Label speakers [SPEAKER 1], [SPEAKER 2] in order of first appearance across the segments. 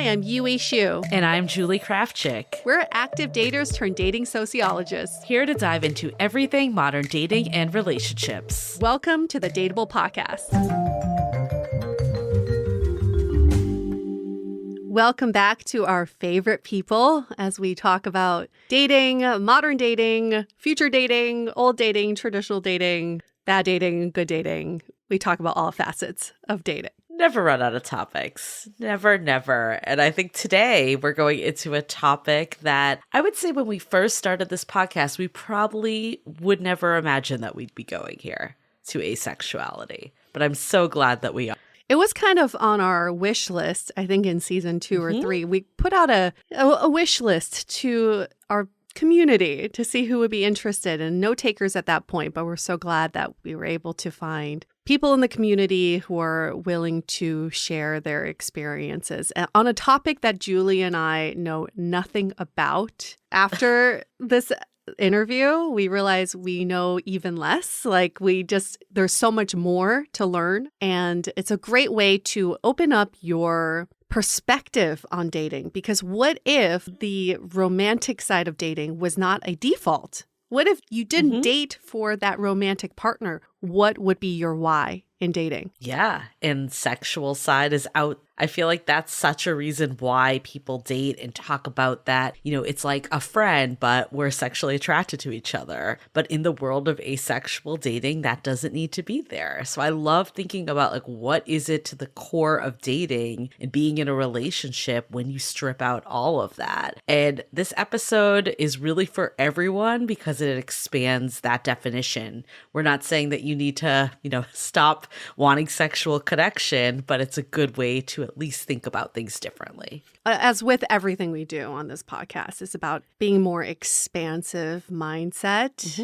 [SPEAKER 1] Hi, I'm Yui Xu.
[SPEAKER 2] And I'm Julie Krafchick.
[SPEAKER 1] We're active daters turned dating sociologists.
[SPEAKER 2] Here to dive into everything modern dating and relationships.
[SPEAKER 1] Welcome to the DATEABLE podcast. Welcome back to our favorite people as we talk about dating, modern dating, future dating, old dating, traditional dating, bad dating, good dating. We talk about all facets of dating.
[SPEAKER 2] Never run out of topics. Never, never. And I think today we're going into a topic that I would say when we first started this podcast, we probably would never imagine that we'd be going here to asexuality. But I'm so glad that we are.
[SPEAKER 1] It was kind of on our wish list, I think in season 2 or 3. We put out a wish list to our community to see who would be interested, and no takers at that point, but we're so glad that we were able to find people in the community who are willing to share their experiences on a topic that Julie and I know nothing about. After this interview, we realize we know even less. There's so much more to learn, and it's a great way to open up your perspective on dating, because what if the romantic side of dating was not a default? What if you didn't date for that romantic partner? What would be your why in dating?
[SPEAKER 2] Yeah, and sexual side is out. I feel like that's such a reason why people date and talk about that. You know, it's like a friend, but we're sexually attracted to each other. But in the world of asexual dating, that doesn't need to be there. So I love thinking about what is it to the core of dating and being in a relationship when you strip out all of that. And this episode is really for everyone because it expands that definition. We're not saying that you need to, stop wanting sexual connection, but it's a good way to at least think about things differently.
[SPEAKER 1] As with everything we do on this podcast, it's about being more expansive mindset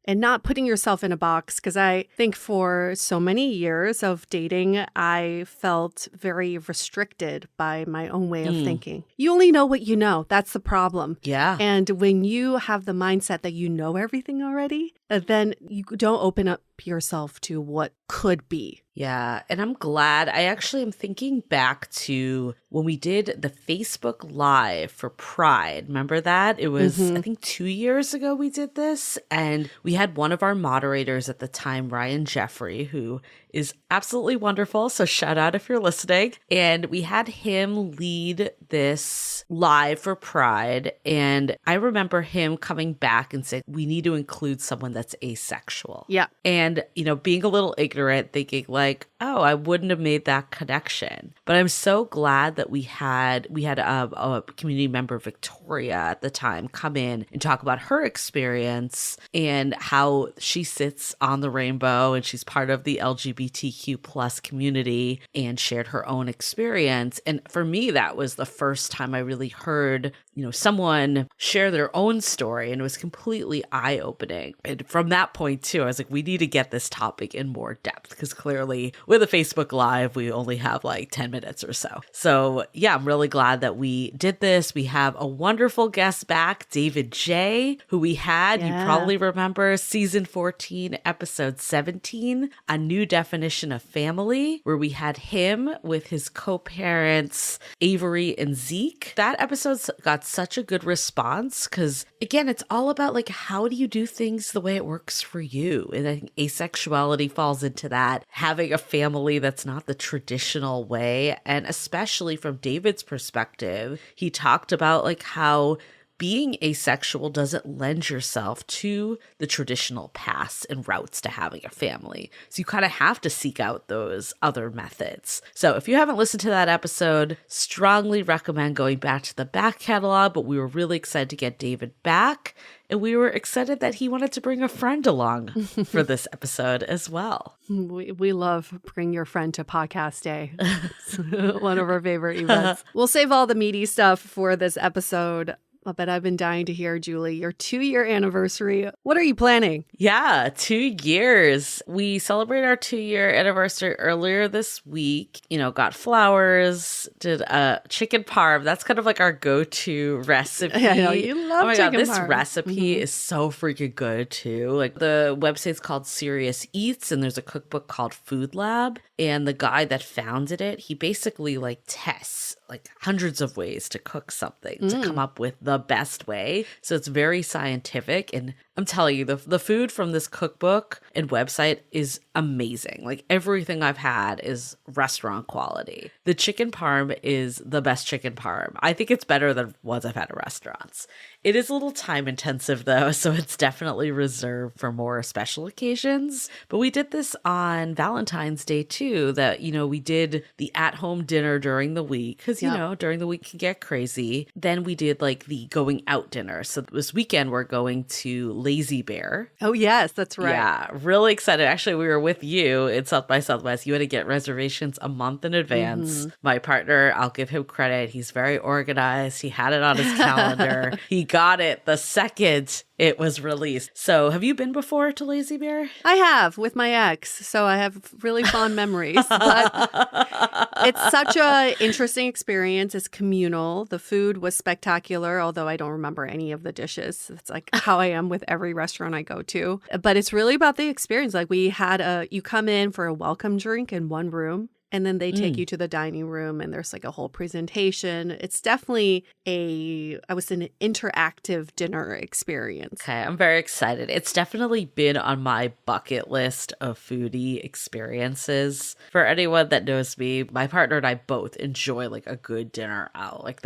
[SPEAKER 1] and not putting yourself in a box. Because I think for so many years of dating, I felt very restricted by my own way of thinking. You only know what you know. That's the problem.
[SPEAKER 2] Yeah.
[SPEAKER 1] And when you have the mindset that you know everything already, then you don't open up yourself to what could be.
[SPEAKER 2] Yeah. And I'm glad. I actually am thinking back to when we did the Facebook Live for Pride. Remember that? It was, I think 2 years ago we did this. And we had one of our moderators at the time, Ryan Jeffrey, who is absolutely wonderful. So shout out if you're listening. And we had him lead this live for Pride. And I remember him coming back and saying, we need to include someone that's asexual.
[SPEAKER 1] Yeah.
[SPEAKER 2] And, being a little ignorant, thinking oh, I wouldn't have made that connection. But I'm so glad that we had a community member, Victoria, at the time come in and talk about her experience and how she sits on the rainbow and she's part of the LGBTQ plus community and shared her own experience. And for me, that was the first time I really heard, someone share their own story, and it was completely eye-opening. And from that point too, I was like, we need to get this topic in more depth, because clearly with a Facebook Live, we only have 10 minutes or so. So yeah, I'm really glad that we did this. We have a wonderful guest back, David J., who we had, you probably remember, season 14, episode 17, A New Definition of Family, where we had him with his co-parents, Avery and Zeke. That episode got such a good response because, again, it's all about how do you do things the way it works for you? And I think asexuality falls into that, having a family that's not the traditional way. And especially from David's perspective, he talked about how being asexual doesn't lend yourself to the traditional paths and routes to having a family. So you kind of have to seek out those other methods. So if you haven't listened to that episode, strongly recommend going back to the back catalog, but we were really excited to get David back. And we were excited that he wanted to bring a friend along for this episode as well.
[SPEAKER 1] We love Bring Your Friend to Podcast Day. It's one of our favorite events. We'll save all the meaty stuff for this episode. But I've been dying to hear, Julie, your 2-year anniversary. What are you planning?
[SPEAKER 2] Yeah, 2 years. We celebrated our 2-year anniversary earlier this week. You know, got flowers, did a chicken parm. That's kind of like our go-to recipe.
[SPEAKER 1] I know, you love
[SPEAKER 2] Oh my
[SPEAKER 1] chicken
[SPEAKER 2] God, this
[SPEAKER 1] parm.
[SPEAKER 2] recipe is so freaking good too. Like the website's called Serious Eats and there's a cookbook called Food Lab. And the guy that founded it, he basically like tests like hundreds of ways to cook something to come up with the best way. So it's very scientific. And I'm telling you, the food from this cookbook and website is amazing. Like everything I've had is restaurant quality. The chicken parm is the best chicken parm. I think it's better than ones I've had at restaurants. It is a little time intensive though, so it's definitely reserved for more special occasions. But we did this on Valentine's Day too, that, you know, we did the at-home dinner during the week because, you know, during the week can get crazy. Then we did like the going out dinner. So this weekend we're going to Lazy Bear.
[SPEAKER 1] Oh, yes, that's right.
[SPEAKER 2] Yeah, really excited. Actually, we were with you in South by Southwest. You had to get reservations a month in advance. My partner, I'll give him credit. He's very organized. He had it on his calendar. He got it the second it was released. So have you been before to Lazy Bear?
[SPEAKER 1] I have with my ex, so I have really fond memories. But it's such a interesting experience. It's communal. The food was spectacular, although I don't remember any of the dishes. It's like how I am with every restaurant I go to. But it's really about the experience. Like we had you come in for a welcome drink in one room. And then they take you to the dining room and there's like a whole presentation. It's definitely an interactive dinner experience.
[SPEAKER 2] Okay, I'm very excited. It's definitely been on my bucket list of foodie experiences. For anyone that knows me, my partner and I both enjoy like a good dinner out. Like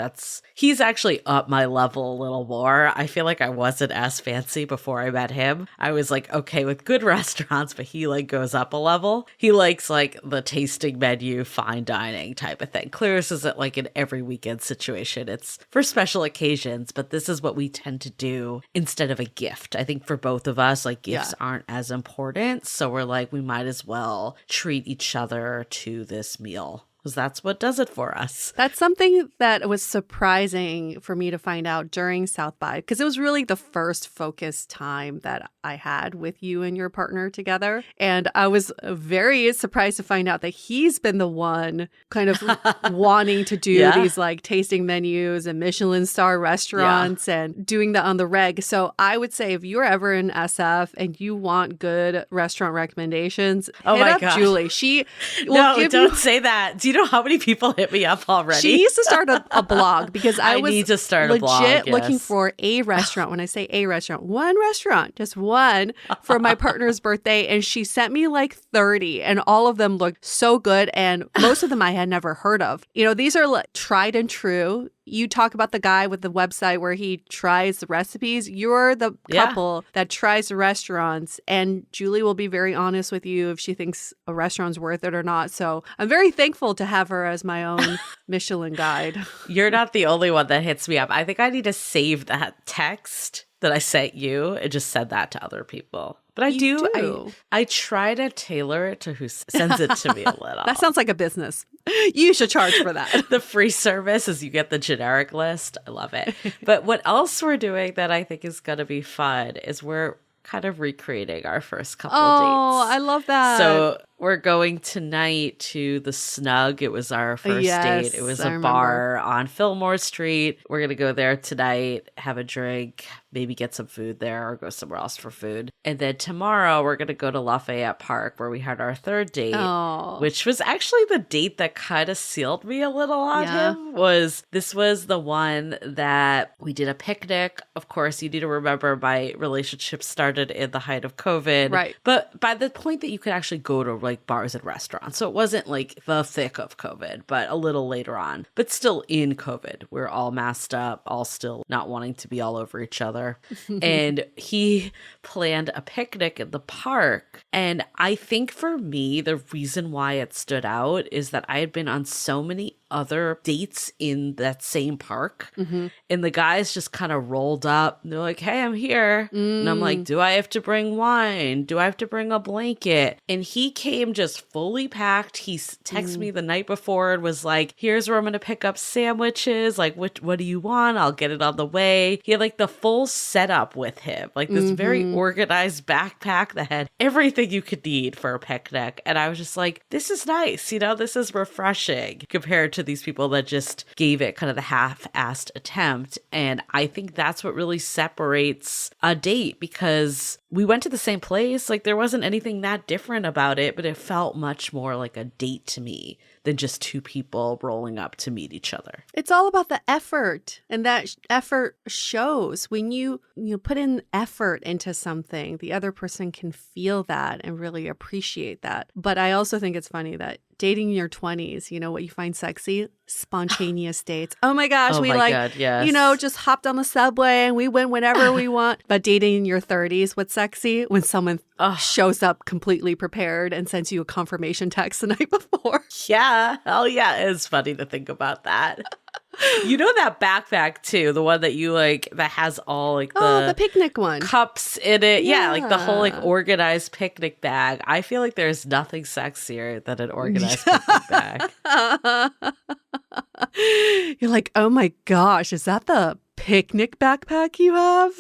[SPEAKER 2] he's actually up my level a little more. I feel like I wasn't as fancy before I met him. I was like okay with good restaurants, but he like goes up a level. He likes like the tasting menu, fine dining type of thing. Claris isn't like an every weekend situation. It's for special occasions, but this is what we tend to do instead of a gift. I think for both of us, like gifts aren't as important. So we're like, we might as well treat each other to this meal. Because that's what does it for us.
[SPEAKER 1] That's something that was surprising for me to find out during South by, because it was really the first focused time that I had with you and your partner together. And I was very surprised to find out that he's been the one kind of wanting to do these like tasting menus and Michelin star restaurants and doing that on the reg. So I would say if you're ever in SF and you want good restaurant recommendations, hit up Julie. She will give
[SPEAKER 2] don't say that. Do you know how many people hit me up already?
[SPEAKER 1] She needs to start a blog because I was
[SPEAKER 2] need to start
[SPEAKER 1] legit
[SPEAKER 2] a blog,
[SPEAKER 1] looking for a restaurant. When I say a restaurant, one restaurant, just one for my partner's birthday. And she sent me like 30 and all of them looked so good. And most of them I had never heard of. You know, these are like tried and true. You talk about the guy with the website where he tries the recipes. You're the couple that tries the restaurants. And Julie will be very honest with you if she thinks a restaurant's worth it or not. So I'm very thankful to have her as my own Michelin guide.
[SPEAKER 2] You're not the only one that hits me up. I think I need to save that text that I sent you and just send that to other people. But I do. I try to tailor it to who sends it to me a little.
[SPEAKER 1] That sounds like a business. You should charge for that.
[SPEAKER 2] The free service is you get the generic list. I love it. But what else we're doing that I think is going to be fun is we're kind of recreating our first couple dates.
[SPEAKER 1] Oh, I love that.
[SPEAKER 2] So we're going tonight to the Snug. It was our first date. It was a bar on Fillmore Street. We're going to go there tonight, have a drink, maybe get some food there or go somewhere else for food. And then tomorrow we're going to go to Lafayette Park where we had our third date, which was actually the date that kind of sealed me a little on him. This was the one that we did a picnic. Of course, you need to remember my relationship started in the height of COVID.
[SPEAKER 1] Right.
[SPEAKER 2] But by the point that you could actually go to like bars and restaurants. So it wasn't like the thick of COVID, but a little later on. But still in COVID. We're all masked up, all still not wanting to be all over each other. And he planned a picnic in the park. And I think for me, the reason why it stood out is that I had been on so many other dates in that same park. And the guys just kind of rolled up. And they're like, hey, I'm here. And I'm like, do I have to bring wine? Do I have to bring a blanket? And he came just fully packed. He texted me the night before and was like, here's where I'm going to pick up sandwiches. Like, what do you want? I'll get it on the way. He had like the full setup with him, like this very organized backpack that had everything you could need for a picnic. And I was just like, this is nice. You know, this is refreshing compared to these people that just gave it kind of the half-assed attempt. And I think that's what really separates a date, because we went to the same place. Like, there wasn't anything that different about it, but it felt much more like a date to me than just two people rolling up to meet each other.
[SPEAKER 1] It's all about the effort, and that effort shows. When you put in effort into something, the other person can feel that and really appreciate that. But I also think it's funny that dating in your 20s, you know what you find sexy? Spontaneous dates. Oh my gosh, God, yes. Just hopped on the subway and we went whenever we want. But dating in your 30s, what's sexy? When someone shows up completely prepared and sends you a confirmation text the night before.
[SPEAKER 2] Yeah. Oh yeah. It's funny to think about that. You know that backpack too, the one that you like that has all like
[SPEAKER 1] the picnic one,
[SPEAKER 2] cups in it. Yeah, like the whole like organized picnic bag. I feel like there's nothing sexier than an organized picnic bag.
[SPEAKER 1] You're like, oh my gosh, is that the picnic backpack you have?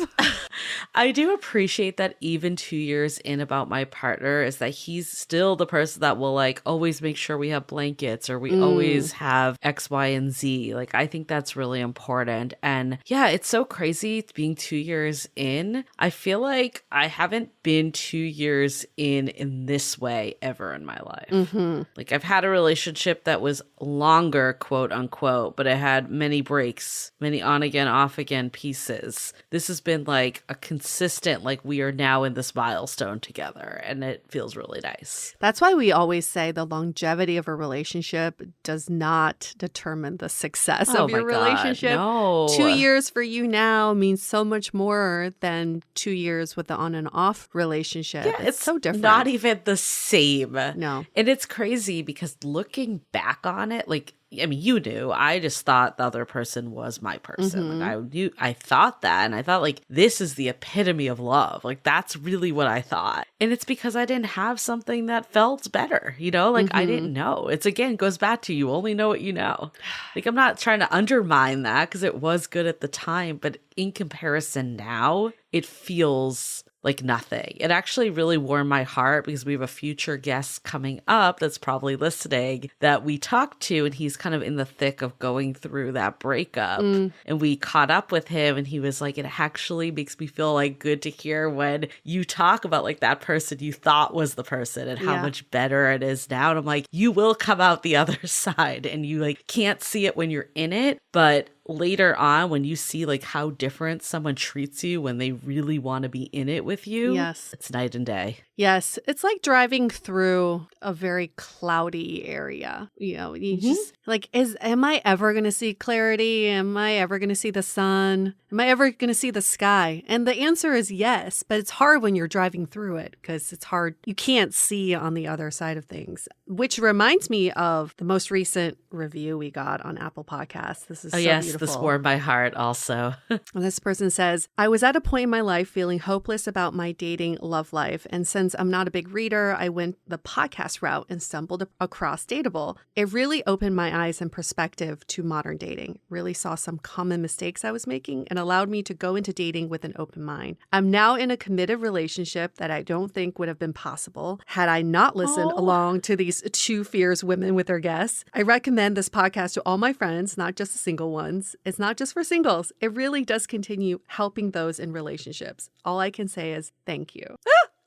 [SPEAKER 2] I do appreciate that even 2 years in about my partner is that he's still the person that will like always make sure we have blankets or we always have X, Y, and Z. Like, I think that's really important. And yeah, it's so crazy being 2 years in. I feel like I haven't been 2 years in this way ever in my life. Like, I've had a relationship that was longer, quote unquote, but it had many breaks, many on again, off again pieces. This has been like a consistent, like, we are now in this milestone together, and it feels really nice.
[SPEAKER 1] That's why we always say the longevity of a relationship does not determine the success of your relationship.
[SPEAKER 2] No.
[SPEAKER 1] 2 years for you now means so much more than 2 years with the on and off relationship.
[SPEAKER 2] Yeah, it's so different. Not even the same.
[SPEAKER 1] No.
[SPEAKER 2] And it's crazy because looking back on it, like, I mean, you knew. I just thought the other person was my person. Like, I thought that, and I thought, like, this is the epitome of love. Like, that's really what I thought. And it's because I didn't have something that felt better, you know? Like, I didn't know. It's, again, goes back to you only know what you know. Like, I'm not trying to undermine that because it was good at the time, but in comparison now, it feels like nothing. It actually really warmed my heart because we have a future guest coming up that's probably listening that we talked to, and he's kind of in the thick of going through that breakup. And we caught up with him, and he was like, it actually makes me feel like good to hear when you talk about like that person you thought was the person and how much better it is now. And I'm like, you will come out the other side, and you like can't see it when you're in it, but later on, when you see like how different someone treats you when they really want to be in it with you, it's night and day.
[SPEAKER 1] Yes, it's like driving through a very cloudy area. You know, you just like, am I ever going to see clarity? Am I ever going to see the sun? Am I ever going to see the sky? And the answer is yes, but it's hard when you're driving through it because it's hard. You can't see on the other side of things, which reminds me of the most recent review we got on Apple Podcasts. This is beautiful.
[SPEAKER 2] This warmed my heart also.
[SPEAKER 1] And this person says, I was at a point in my life feeling hopeless about my dating love life. And since I'm not a big reader, I went the podcast route and stumbled across Dateable. It really opened my eyes and perspective to modern dating, really saw some common mistakes I was making, and allowed me to go into dating with an open mind. I'm now in a committed relationship that I don't think would have been possible had I not listened along to these two fierce women with their guests. I recommend this podcast to all my friends, not just the single ones. It's not just for singles. It really does continue helping those in relationships. All I can say is thank you.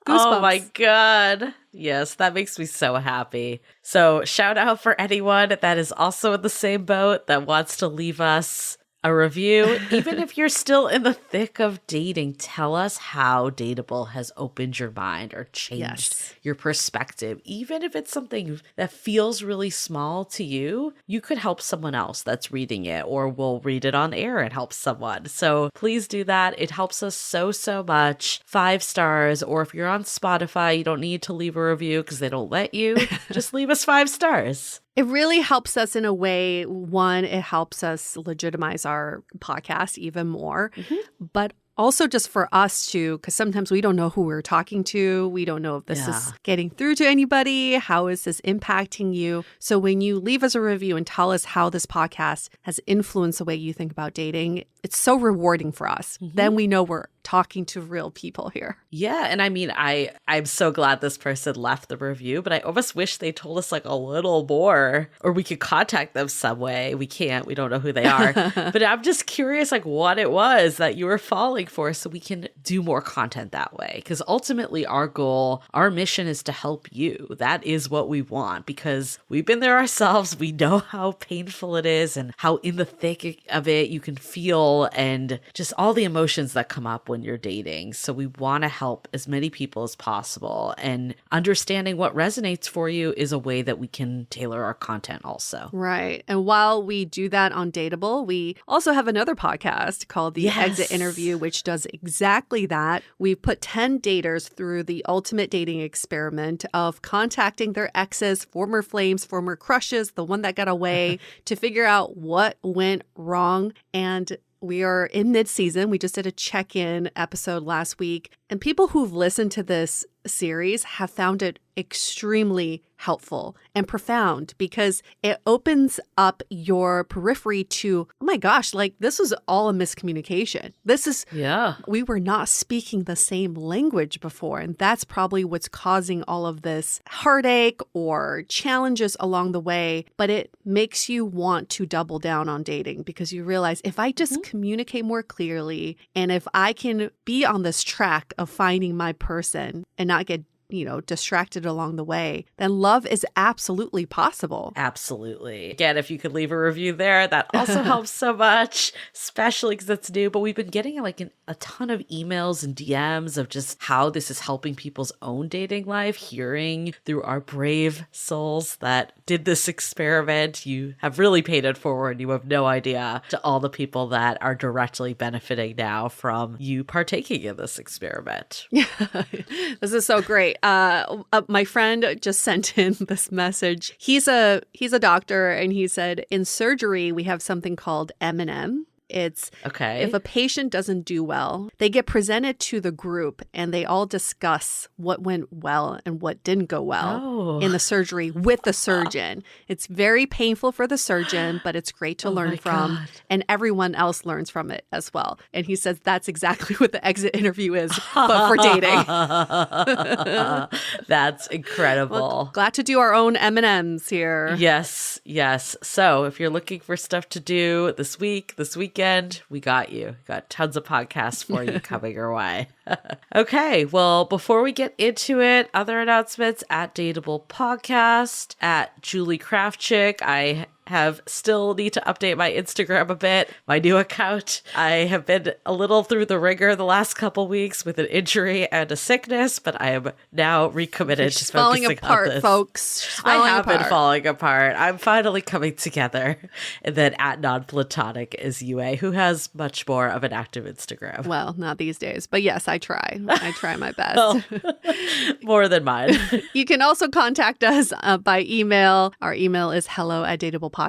[SPEAKER 1] Goosebumps.
[SPEAKER 2] Oh my God. Yes, that makes me so happy. So shout out for anyone that is also in the same boat that wants to leave us a review. Even if you're still in the thick of dating, tell us how Dateable has opened your mind or changed your perspective. Even if it's something that feels really small to you, you could help someone else that's reading it, or we'll read it on air and help someone. So please do that. It helps us so much. 5 stars, or if you're on Spotify, you don't need to leave a review because they don't let you. Just leave us 5 stars.
[SPEAKER 1] It really helps us in a way. One, it helps us legitimize our podcast even more, but also just for us to, because sometimes we don't know who we're talking to. We don't know if this is getting through to anybody. How is this impacting you? So when you leave us a review and tell us how this podcast has influenced the way you think about dating, it's so rewarding for us. Then we know we're talking to real people here.
[SPEAKER 2] Yeah. And I mean, I'm so glad this person left the review, but I almost wish they told us like a little more, or we could contact them some way. We can't. We don't know who they are. But I'm just curious like what it was that you were falling for so we can do more content that way. Because ultimately our goal, our mission is to help you. That is what we want because we've been there ourselves. We know how painful it is and how in the thick of it you can feel and just all the emotions that come up when you're dating. So we want to help as many people as possible, and understanding what resonates for you is a way that we can tailor our content also.
[SPEAKER 1] Right. And while we do that on Dateable, we also have another podcast called The Exit Interview, which does exactly that. We've put 10 daters through the ultimate dating experiment of contacting their exes, former flames, former crushes, the one that got away, to figure out what went wrong. And we are in mid-season. We just did a check-in episode last week. And people who've listened to this series have found it extremely helpful and profound because it opens up your periphery to, oh my gosh, like this was all a miscommunication. We were not speaking the same language before. And that's probably what's causing all of this heartache or challenges along the way. But it makes you want to double down on dating because you realize if I just communicate more clearly and if I can be on this track of finding my person and not get distracted along the way, then love is absolutely possible.
[SPEAKER 2] Absolutely. Again, if you could leave a review there, that also helps so much, especially because it's new. But we've been getting like a ton of emails and DMs of just how this is helping people's own dating life, hearing through our brave souls that did this experiment. You have really paid it forward. You have no idea to all the people that are directly benefiting now from you partaking in this experiment.
[SPEAKER 1] Yeah, this is so great. My friend just sent in this message. He's a doctor, and he said, in surgery, we have something called M&M. It's if a patient doesn't do well, they get presented to the group and they all discuss what went well and what didn't go well in the surgery with the surgeon. It's very painful for the surgeon, but it's great to learn from. God. And everyone else learns from it as well. And he says that's exactly what the exit interview is, but for dating.
[SPEAKER 2] That's incredible.
[SPEAKER 1] Well, glad to do our own M&Ms here.
[SPEAKER 2] Yes. So if you're looking for stuff to do this week, this weekend, we got you. Got tons of podcasts for you coming your way. Okay, well, before we get into it, other announcements at Dateable Podcast, at Julie Kraftchick. I still need to update my Instagram a bit, my new account. I have been a little through the ringer the last couple weeks with an injury and a sickness, but I am now recommitted to focusing
[SPEAKER 1] falling apart,
[SPEAKER 2] on this.
[SPEAKER 1] Folks.
[SPEAKER 2] I have been falling apart. I'm finally coming together. And then at Non-Platonic is UA, who has much more of an active Instagram.
[SPEAKER 1] Well, not these days, but yes, I try. I try my best.
[SPEAKER 2] More than mine.
[SPEAKER 1] You can also contact us by email. Our email is hello@dateablepodcast.com.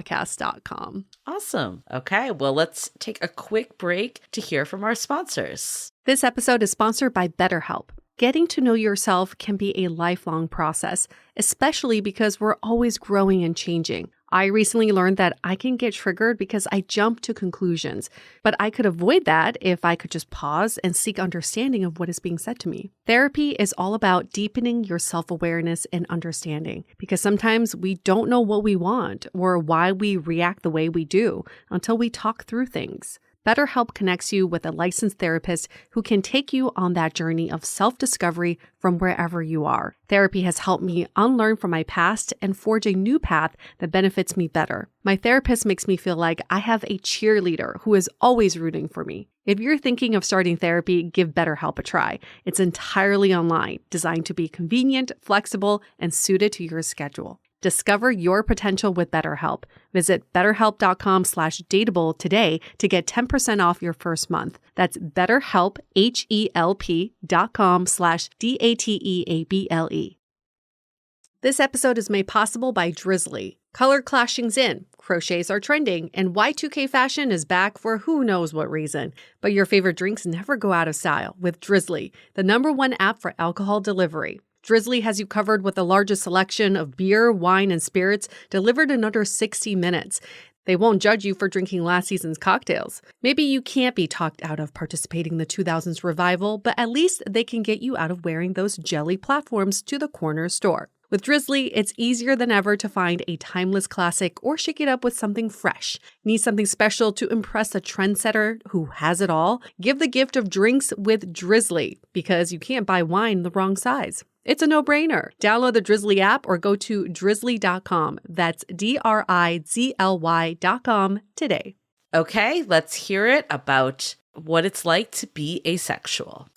[SPEAKER 2] Awesome. Okay, well, let's take a quick break to hear from our sponsors.
[SPEAKER 1] This episode is sponsored by BetterHelp. Getting to know yourself can be a lifelong process, especially because we're always growing and changing. I recently learned that I can get triggered because I jump to conclusions, but I could avoid that if I could just pause and seek understanding of what is being said to me. Therapy is all about deepening your self-awareness and understanding, because sometimes we don't know what we want or why we react the way we do until we talk through things. BetterHelp connects you with a licensed therapist who can take you on that journey of self-discovery from wherever you are. Therapy has helped me unlearn from my past and forge a new path that benefits me better. My therapist makes me feel like I have a cheerleader who is always rooting for me. If you're thinking of starting therapy, give BetterHelp a try. It's entirely online, designed to be convenient, flexible, and suited to your schedule. Discover your potential with BetterHelp. Visit betterhelp.com/dateable today to get 10% off your first month. That's BetterHelp, HELP.com/DATEABLE. This episode is made possible by Drizzly. Color clashing's in, crochets are trending, and Y2K fashion is back for who knows what reason. But your favorite drinks never go out of style with Drizzly, the #1 app for alcohol delivery. Drizzly has you covered with the largest selection of beer, wine, and spirits delivered in under 60 minutes. They won't judge you for drinking last season's cocktails. Maybe you can't be talked out of participating in the 2000s revival, but at least they can get you out of wearing those jelly platforms to the corner store. With Drizzly, it's easier than ever to find a timeless classic or shake it up with something fresh. Need something special to impress a trendsetter who has it all? Give the gift of drinks with Drizzly, because you can't buy wine the wrong size. It's a no-brainer. Download the Drizzly app or go to drizzly.com. That's DRIZLY.com today.
[SPEAKER 2] Okay, let's hear it about what it's like to be asexual.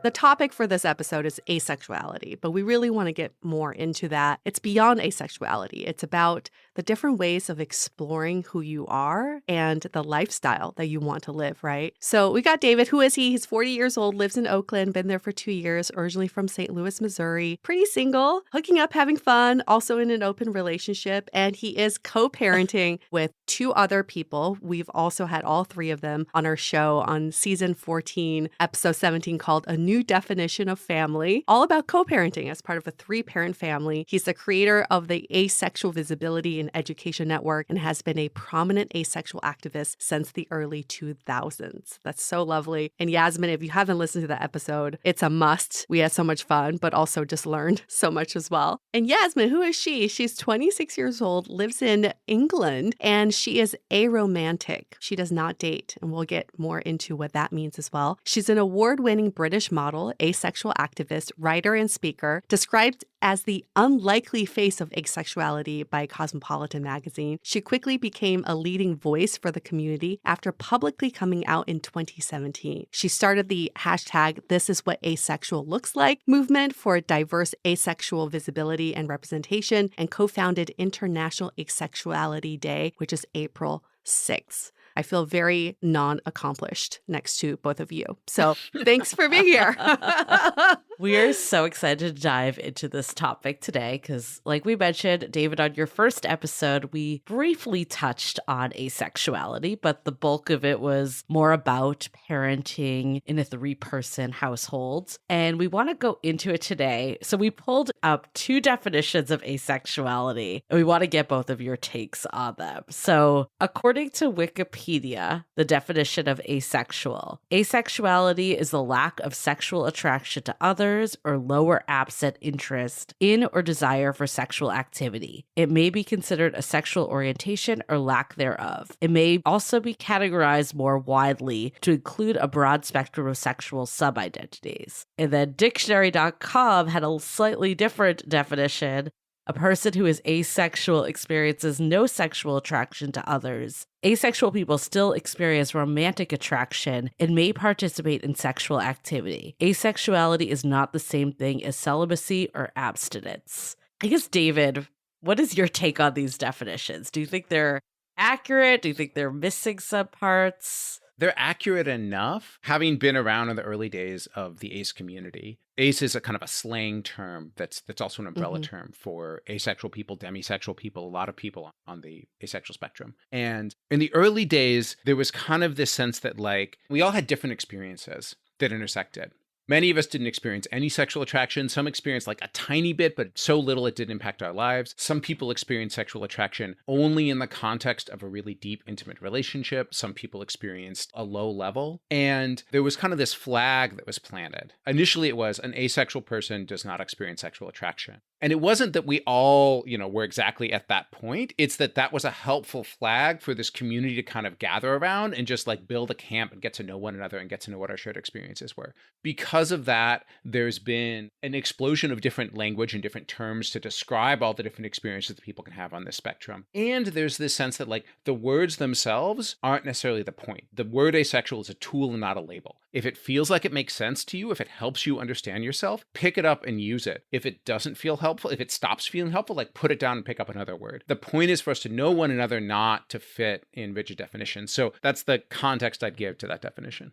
[SPEAKER 1] The topic for this episode is asexuality, but we really want to get more into that. It's beyond asexuality. It's about the different ways of exploring who you are and the lifestyle that you want to live, right? So we got David. Who is he? He's 40 years old, lives in Oakland, been there for 2 years, originally from St. Louis, Missouri. Pretty single, hooking up, having fun, also in an open relationship. And he is co-parenting with 2 other people. We've also had all 3 of them on our show on season 14, episode 17, called A New Definition of Family, all about co-parenting as part of a 3-parent family. He's the creator of the Asexual Visibility and Education Network and has been a prominent asexual activist since the early 2000s. That's so lovely. And Yasmin, if you haven't listened to that episode, it's a must. We had so much fun, but also just learned so much as well. And Yasmin, who is she? She's 26 years old, lives in England, and she is aromantic. She does not date, and we'll get more into what that means as well. She's an award-winning British model, asexual activist, writer, and speaker, described as the unlikely face of asexuality by Cosmopolitan magazine. She quickly became a leading voice for the community after publicly coming out in 2017. She started the hashtag "This is what asexual looks like" movement for diverse asexual visibility and representation, and co-founded International Asexuality Day, which is April 6th. I feel very non-accomplished next to both of you. So thanks for being here.
[SPEAKER 2] We are so excited to dive into this topic today because, like we mentioned, David, on your first episode, we briefly touched on asexuality, but the bulk of it was more about parenting in a 3-person household. And we want to go into it today. So we pulled up 2 definitions of asexuality, and we want to get both of your takes on them. So according to Wikipedia, the definition of asexuality is the lack of sexual attraction to others or lower absent interest in or desire for sexual activity. It may be considered a sexual orientation or lack thereof. It may also be categorized more widely to include a broad spectrum of sexual sub-identities. And then dictionary.com had a slightly different definition. A person who is asexual experiences no sexual attraction to others. Asexual people still experience romantic attraction and may participate in sexual activity. Asexuality is not the same thing as celibacy or abstinence. I guess, David, what is your take on these definitions? Do you think they're accurate? Do you think they're missing some parts?
[SPEAKER 3] They're accurate enough. Having been around in the early days of the ace community, ace is a kind of a slang term that's also an umbrella term for asexual people, demisexual people, a lot of people on the asexual spectrum. And in the early days, there was kind of this sense that like we all had different experiences that intersected. Many of us didn't experience any sexual attraction. Some experienced like a tiny bit, but so little it didn't impact our lives. Some people experienced sexual attraction only in the context of a really deep, intimate relationship. Some people experienced a low level. And there was kind of this flag that was planted. Initially, it was an asexual person does not experience sexual attraction. And it wasn't that we all, were exactly at that point. It's that was a helpful flag for this community to kind of gather around and just like build a camp and get to know one another and get to know what our shared experiences were. Because of that, there's been an explosion of different language and different terms to describe all the different experiences that people can have on this spectrum. And there's this sense that like the words themselves aren't necessarily the point. The word asexual is a tool and not a label. If it feels like it makes sense to you, if it helps you understand yourself, pick it up and use it. If it doesn't feel helpful, helpful. If it stops feeling helpful, like put it down and pick up another word. The point is for us to know one another, not to fit in rigid definitions. So that's the context I'd give to that definition.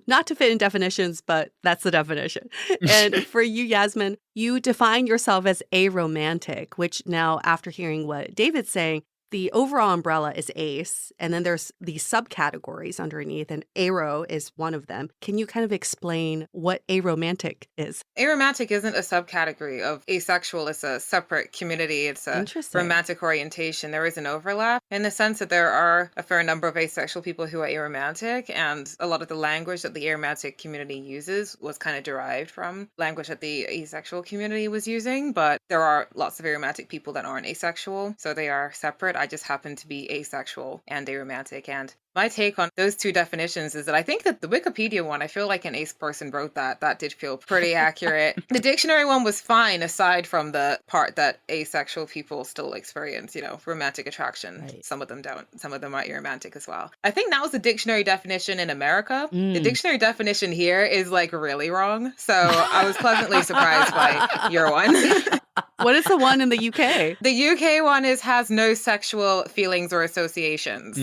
[SPEAKER 1] Not to fit in definitions, but that's the definition. And for you, Yasmin, you define yourself as aromantic, which now, after hearing what David's saying, the overall umbrella is ace, and then there's these subcategories underneath, and aro is one of them. Can you kind of explain what aromantic is?
[SPEAKER 4] Aromantic isn't a subcategory of asexual. It's a separate community. It's a romantic orientation. There is an overlap in the sense that there are a fair number of asexual people who are aromantic, and a lot of the language that the aromantic community uses was kind of derived from language that the asexual community was using, but there are lots of aromantic people that aren't asexual, so they are separate. I just happen to be asexual and aromantic. And my take on those two definitions is that I think that the Wikipedia one, I feel like an ace person wrote that. That did feel pretty accurate. The dictionary one was fine, aside from the part that asexual people still experience, romantic attraction. Right. Some of them don't. Some of them are aromantic as well. I think that was the dictionary definition in America. The dictionary definition here is like really wrong. So I was pleasantly surprised by your one.
[SPEAKER 1] What is the one in the UK?
[SPEAKER 4] The UK one has no sexual feelings or associations.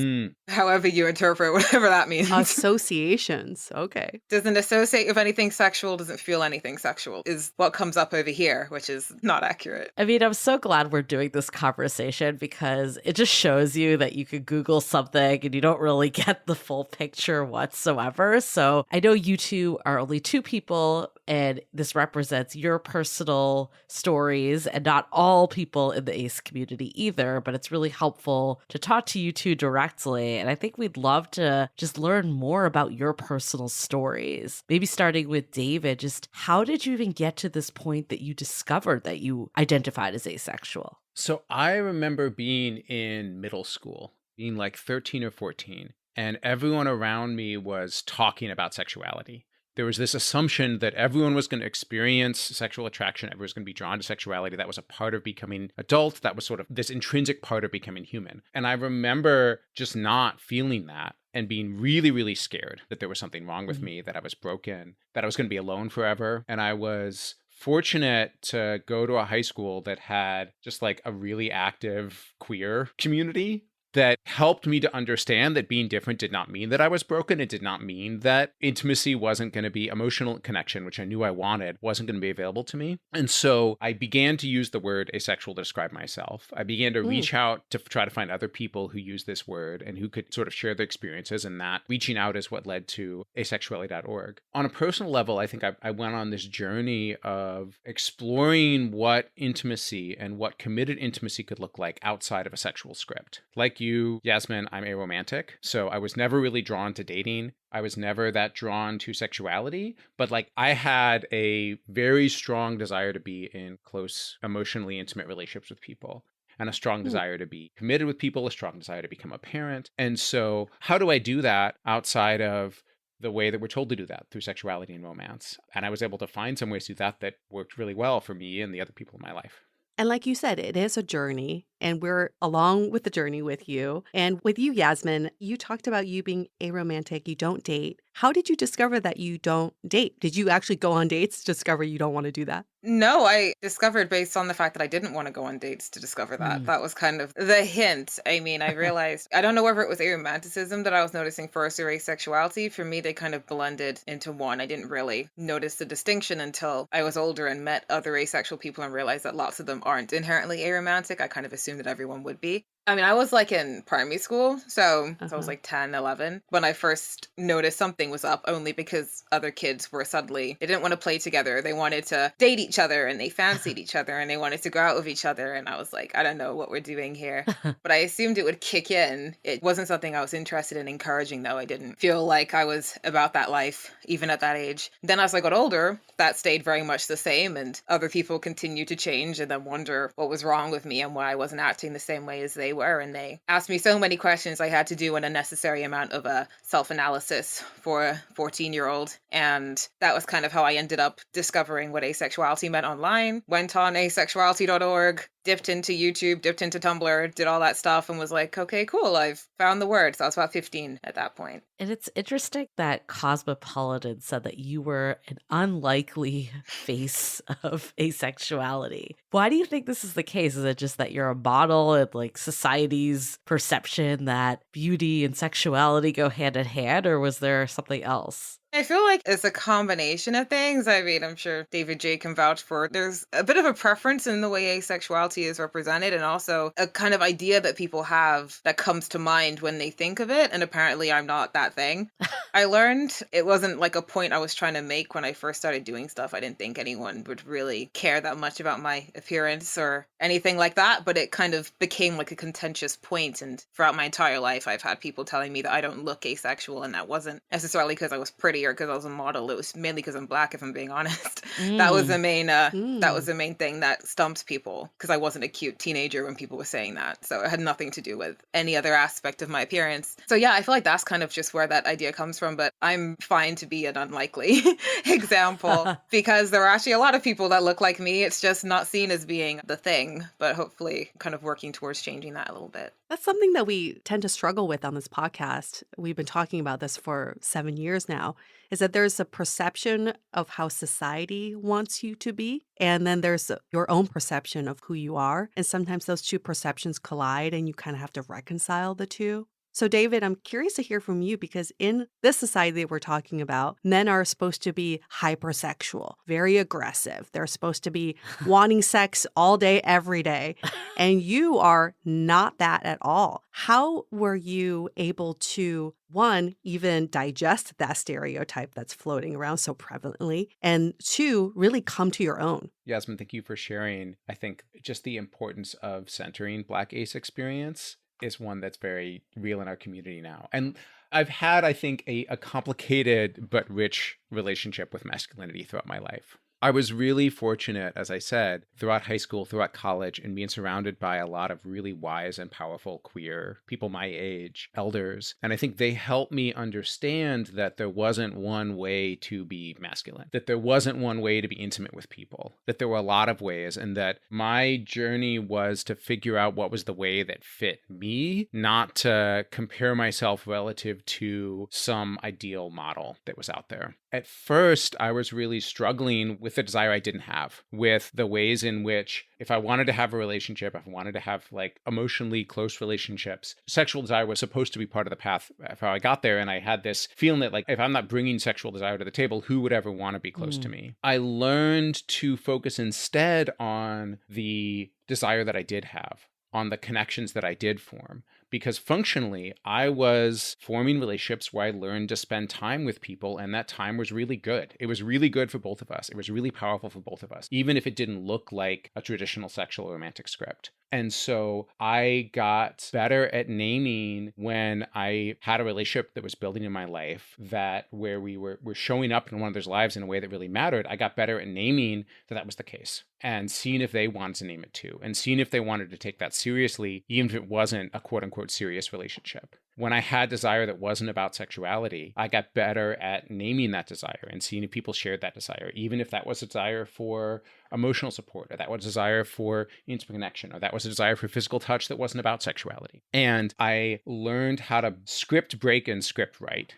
[SPEAKER 4] However you interpret whatever that means.
[SPEAKER 1] Associations. Okay.
[SPEAKER 4] Doesn't associate with anything sexual, doesn't feel anything sexual is what comes up over here, which is not accurate.
[SPEAKER 2] I mean, I'm so glad we're doing this conversation because it just shows you that you could Google something and you don't really get the full picture whatsoever. So I know you two are only two people, and this represents your personal stories and not all people in the ACE community either, but it's really helpful to talk to you two directly. And I think we'd love to just learn more about your personal stories. Maybe starting with David, just how did you even get to this point that you discovered that you identified as asexual?
[SPEAKER 3] So I remember being in middle school, being like 13 or 14, and everyone around me was talking about sexuality. There was this assumption that everyone was going to experience sexual attraction, everyone was going to be drawn to sexuality. That was a part of becoming adult. That was sort of this intrinsic part of becoming human. And I remember just not feeling that and being really, really scared that there was something wrong with me, that I was broken, that I was going to be alone forever. And I was fortunate to go to a high school that had just like a really active queer community that helped me to understand that being different did not mean that I was broken. It did not mean that intimacy wasn't going to be emotional connection, which I knew I wanted, wasn't going to be available to me. And so I began to use the word asexual to describe myself. I began to reach out to try to find other people who use this word and who could sort of share their experiences, and that reaching out is what led to asexuality.org. On a personal level, I think I went on this journey of exploring what intimacy and what committed intimacy could look like outside of a sexual script. Like you, Yasmin, I'm aromantic, so I was never really drawn to dating. I was never that drawn to sexuality, but like I had a very strong desire to be in close, emotionally intimate relationships with people, and a strong desire to be committed with people, a strong desire to become a parent. And so how do I do that outside of the way that we're told to do that, through sexuality and romance? And I was able to find some ways to do that that worked really well for me and the other people in my life.
[SPEAKER 1] And like you said, it is a journey, and we're along with the journey with you. And with you, Yasmin, you talked about you being aromantic, you don't date. How did you discover that you don't date? Did you actually go on dates to discover you don't want to do that?
[SPEAKER 4] No, I discovered based on the fact that I didn't want to go on dates to discover that. That was kind of the hint. I mean, I realized, I don't know whether it was aromanticism that I was noticing first or asexuality. For me, they kind of blended into one. I didn't really notice the distinction until I was older and met other asexual people and realized that lots of them aren't inherently aromantic. I kind of assumed that everyone would be. I mean, I was like in primary school, so I was like 10, 11, when I first noticed something was up, only because other kids were suddenly, they didn't want to play together. They wanted to date each other, and they fancied each other, and they wanted to go out with each other. And I was like, I don't know what we're doing here. But I assumed it would kick in. It wasn't something I was interested in encouraging, though. I didn't feel like I was about that life, even at that age. Then as I got older, that stayed very much the same, and other people continued to change and then wonder what was wrong with me and why I wasn't acting the same way as they were. And they asked me so many questions. I had to do an unnecessary amount of self-analysis for a 14-year-old. And that was kind of how I ended up discovering what asexuality meant online. Went on asexuality.org, dipped into YouTube, dipped into Tumblr, did all that stuff and was like, okay, cool, I've found the word. So I was about 15 at that point.
[SPEAKER 2] And it's interesting that Cosmopolitan said that you were an unlikely face of asexuality. Why do you think this is the case? Is it just that you're a model and like society's perception that beauty and sexuality go hand in hand, or was there something else?
[SPEAKER 4] I feel like it's a combination of things. I mean, I'm sure David J can vouch for it. There's a bit of a preference in the way asexuality is represented, and also a kind of idea that people have that comes to mind when they think of it. And apparently, I'm not that thing. I learned it wasn't like a point I was trying to make when I first started doing stuff. I didn't think anyone would really care that much about my appearance or anything like that, but it kind of became like a contentious point. And throughout my entire life, I've had people telling me that I don't look asexual, and that wasn't necessarily because I was pretty or because I was a model. It was mainly because I'm Black, if I'm being honest. That was the main that was the main thing that stumped people, because I wasn't a cute teenager when people were saying that. So it had nothing to do with any other aspect of my appearance. So yeah, I feel like that's kind of just where that idea comes from, but I'm fine to be an unlikely example because there are actually a lot of people that look like me. It's just not seen as being the thing, but hopefully kind of working towards changing that a little bit.
[SPEAKER 1] That's something that we tend to struggle with on this podcast. We've been talking about this for 7 years now, is that there's a perception of how society wants you to be, and then there's your own perception of who you are. And sometimes those two perceptions collide and you kind of have to reconcile the two. So, David, I'm curious to hear from you because in this society that we're talking about, men are supposed to be hypersexual, very aggressive. They're supposed to be wanting sex all day, every day. And you are not that at all. How were you able to, one, even digest that stereotype that's floating around so prevalently, and two, really come to your own?
[SPEAKER 3] Yasmin, thank you for sharing. I think just the importance of centering Black ace experience is one that's very real in our community now. And I've had, I think, a complicated but rich relationship with masculinity throughout my life. I was really fortunate, as I said, throughout high school, throughout college, and being surrounded by a lot of really wise and powerful queer people my age, elders. And I think they helped me understand that there wasn't one way to be masculine, that there wasn't one way to be intimate with people, that there were a lot of ways, and that my journey was to figure out what was the way that fit me, not to compare myself relative to some ideal model that was out there. At first, I was really struggling with the desire I didn't have, with the ways in which if I wanted to have a relationship, if I wanted to have like emotionally close relationships, sexual desire was supposed to be part of the path of how I got there. And I had this feeling that like, if I'm not bringing sexual desire to the table, who would ever want to be close to me? I learned to focus instead on the desire that I did have, on the connections that I did form. Because functionally, I was forming relationships where I learned to spend time with people, and that time was really good. It was really good for both of us. It was really powerful for both of us, even if it didn't look like a traditional sexual romantic script. And so I got better at naming when I had a relationship that was building in my life, that where we were showing up in one of those lives in a way that really mattered. I got better at naming that was the case and seeing if they wanted to name it too, and seeing if they wanted to take that seriously, even if it wasn't a quote unquote serious relationship. When I had desire that wasn't about sexuality, I got better at naming that desire and seeing if people shared that desire, even if that was a desire for emotional support, or that was a desire for intimate connection, or that was a desire for physical touch that wasn't about sexuality. And I learned how to script break and script write.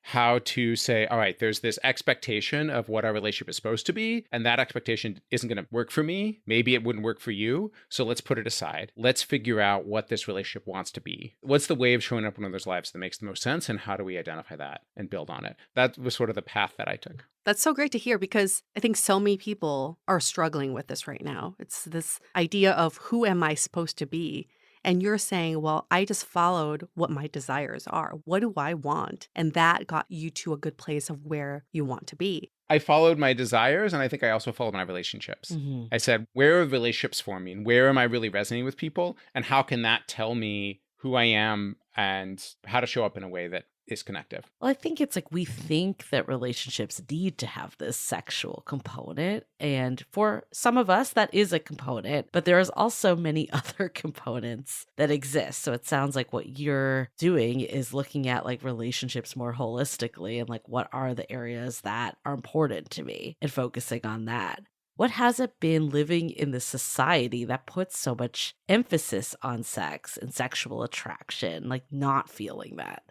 [SPEAKER 3] How to say, all right, there's this expectation of what our relationship is supposed to be, and that expectation isn't going to work for me. Maybe it wouldn't work for you. So let's put it aside. Let's figure out what this relationship wants to be. What's the way of showing up in others' lives that makes the most sense, and how do we identify that and build on it? That was sort of the path that I took.
[SPEAKER 1] That's so great to hear, because I think so many people are struggling with this right now. It's this idea of who am I supposed to be? And you're saying, well, I just followed what my desires are. What do I want? And that got you to a good place of where you want to be.
[SPEAKER 3] I followed my desires, and I think I also followed my relationships. I said, where are relationships forming? Where am I really resonating with people? And how can that tell me who I am and how to show up in a way that is connective?
[SPEAKER 2] Well, I think it's like we think that relationships need to have this sexual component. And for some of us, that is a component, but there is also many other components that exist. So it sounds like what you're doing is looking at like relationships more holistically and like what are the areas that are important to me and focusing on that. What has it been living in this society that puts so much emphasis on sex and sexual attraction, like not feeling that?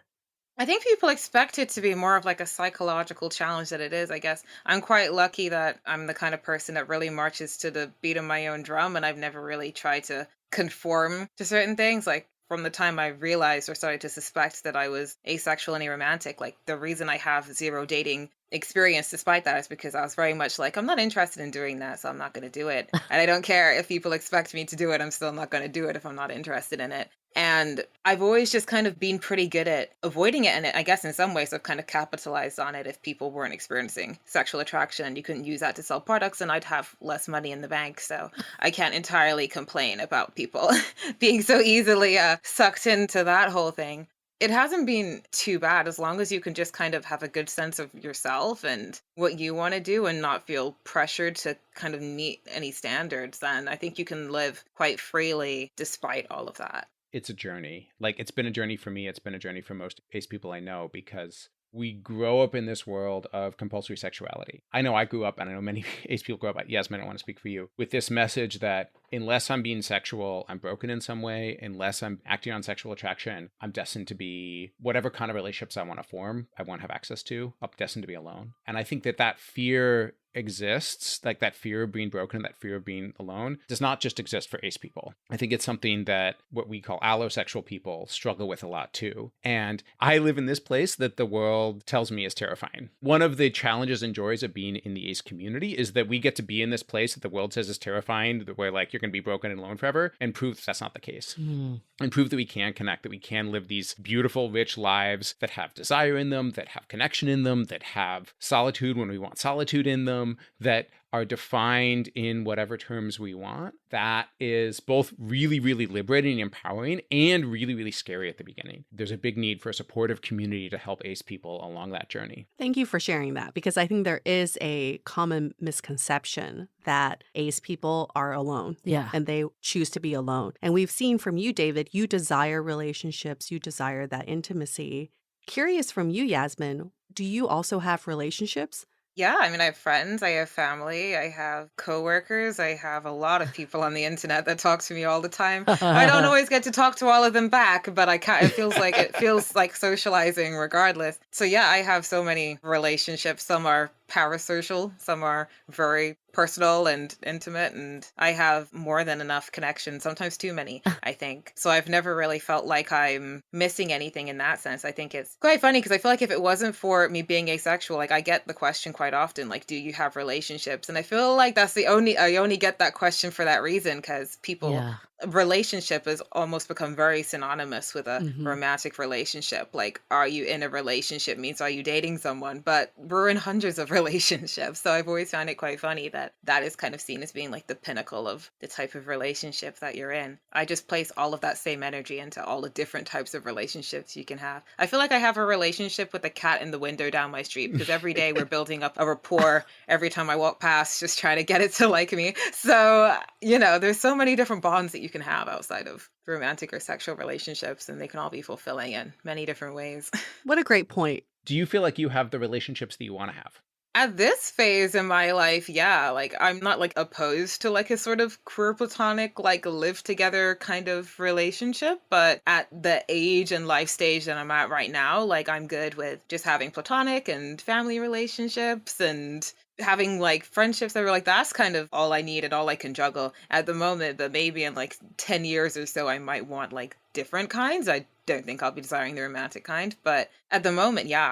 [SPEAKER 4] I think people expect it to be more of like a psychological challenge than it is, I guess. I'm quite lucky that I'm the kind of person that really marches to the beat of my own drum, and I've never really tried to conform to certain things. Like from the time I realized or started to suspect that I was asexual and aromantic, like the reason I have zero dating experience despite that is because I was very much like, I'm not interested in doing that, so I'm not going to do it. And I don't care if people expect me to do it, I'm still not going to do it if I'm not interested in it. And I've always just kind of been pretty good at avoiding it. And I guess in some ways I've kind of capitalized on it if people weren't experiencing sexual attraction. You couldn't use that to sell products and I'd have less money in the bank. So I can't entirely complain about people being so easily sucked into that whole thing. It hasn't been too bad as long as you can just kind of have a good sense of yourself and what you want to do and not feel pressured to kind of meet any standards. Then I think you can live quite freely despite all of that.
[SPEAKER 3] It's a journey. Like, it's been a journey for me. It's been a journey for most ace people I know, because we grow up in this world of compulsory sexuality. I know I grew up, and I know many ace people grow up, Yasmin, I don't want to speak for you, with this message that unless I'm being sexual, I'm broken in some way. Unless I'm acting on sexual attraction, I'm destined to be whatever kind of relationships I want to form, I won't have access to. I'm destined to be alone. And I think that fear exists, like that fear of being broken, that fear of being alone, does not just exist for ace people. I think it's something that what we call allosexual people struggle with a lot too. And I live in this place that the world tells me is terrifying. One of the challenges and joys of being in the ace community is that we get to be in this place that the world says is terrifying, the way like you're going to be broken and alone forever, and prove that's not the case. And prove that we can connect, that we can live these beautiful, rich lives that have desire in them, that have connection in them, that have solitude when we want solitude in them, that are defined in whatever terms we want. That is both really, really liberating and empowering and really, really scary at the beginning. There's a big need for a supportive community to help ace people along that journey.
[SPEAKER 1] Thank you for sharing that, because I think there is a common misconception that ace people are alone.
[SPEAKER 2] Yeah.
[SPEAKER 1] And they choose to be alone. And we've seen from you, David, you desire relationships, you desire that intimacy. Curious from you, Yasmin, do you also have relationships?
[SPEAKER 4] Yeah, I mean, I have friends, I have family, I have coworkers, I have a lot of people on the internet that talk to me all the time. I don't always get to talk to all of them back, but I can't, it feels like socializing regardless. So yeah, I have so many relationships. Some are parasocial, some are very personal and intimate, and I have more than enough connection, sometimes too many, I think. So I've never really felt like I'm missing anything in that sense. I think it's quite funny because I feel like if it wasn't for me being asexual, like I get the question quite often, like, do you have relationships? And I feel like I only get that question for that reason, because people relationship has almost become very synonymous with a romantic relationship. Like, are you in a relationship means are you dating someone? But we're in hundreds of relationships. So I've always found it quite funny that is kind of seen as being like the pinnacle of the type of relationship that you're in. I just place all of that same energy into all the different types of relationships you can have. I feel like I have a relationship with the cat in the window down my street, because every day we're building up a rapport every time I walk past, just trying to get it to like me. So, there's so many different bonds that you can have outside of romantic or sexual relationships, and they can all be fulfilling in many different ways.
[SPEAKER 1] What a great point.
[SPEAKER 3] Do you feel like you have the relationships that you want to have?
[SPEAKER 4] At this phase in my life, yeah, like I'm not like opposed to like a sort of queer platonic, like live together kind of relationship. But at the age and life stage that I'm at right now, like I'm good with just having platonic and family relationships and having like friendships that were like, that's kind of all I need and all I can juggle at the moment. But maybe in like 10 years or so, I might want like different kinds. I don't think I'll be desiring the romantic kind, but at the moment, yeah,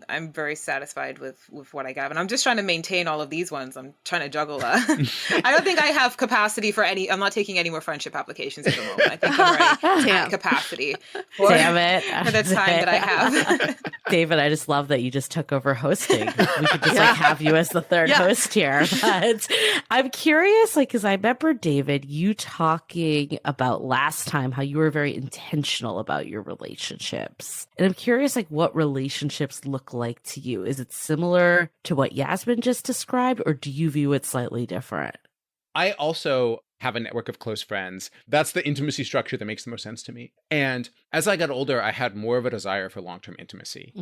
[SPEAKER 4] I'm very satisfied with what I got, and I'm just trying to maintain all of these ones. I'm trying to juggle that. I don't think I have capacity for any. I'm not taking any more friendship applications at the moment. I think I'm already at capacity for the time that I have.
[SPEAKER 2] David, I just love that you just took over hosting. We could just like have you as the third host here. But I'm curious, like, because I remember, David, you talking about last time how you were very intentional about your relationships. And I'm curious, like, what relationships look like to you. Is it similar to what Yasmin just described, or do you view it slightly different?
[SPEAKER 3] I also have a network of close friends. That's the intimacy structure that makes the most sense to me. And as I got older, I had more of a desire for long-term intimacy.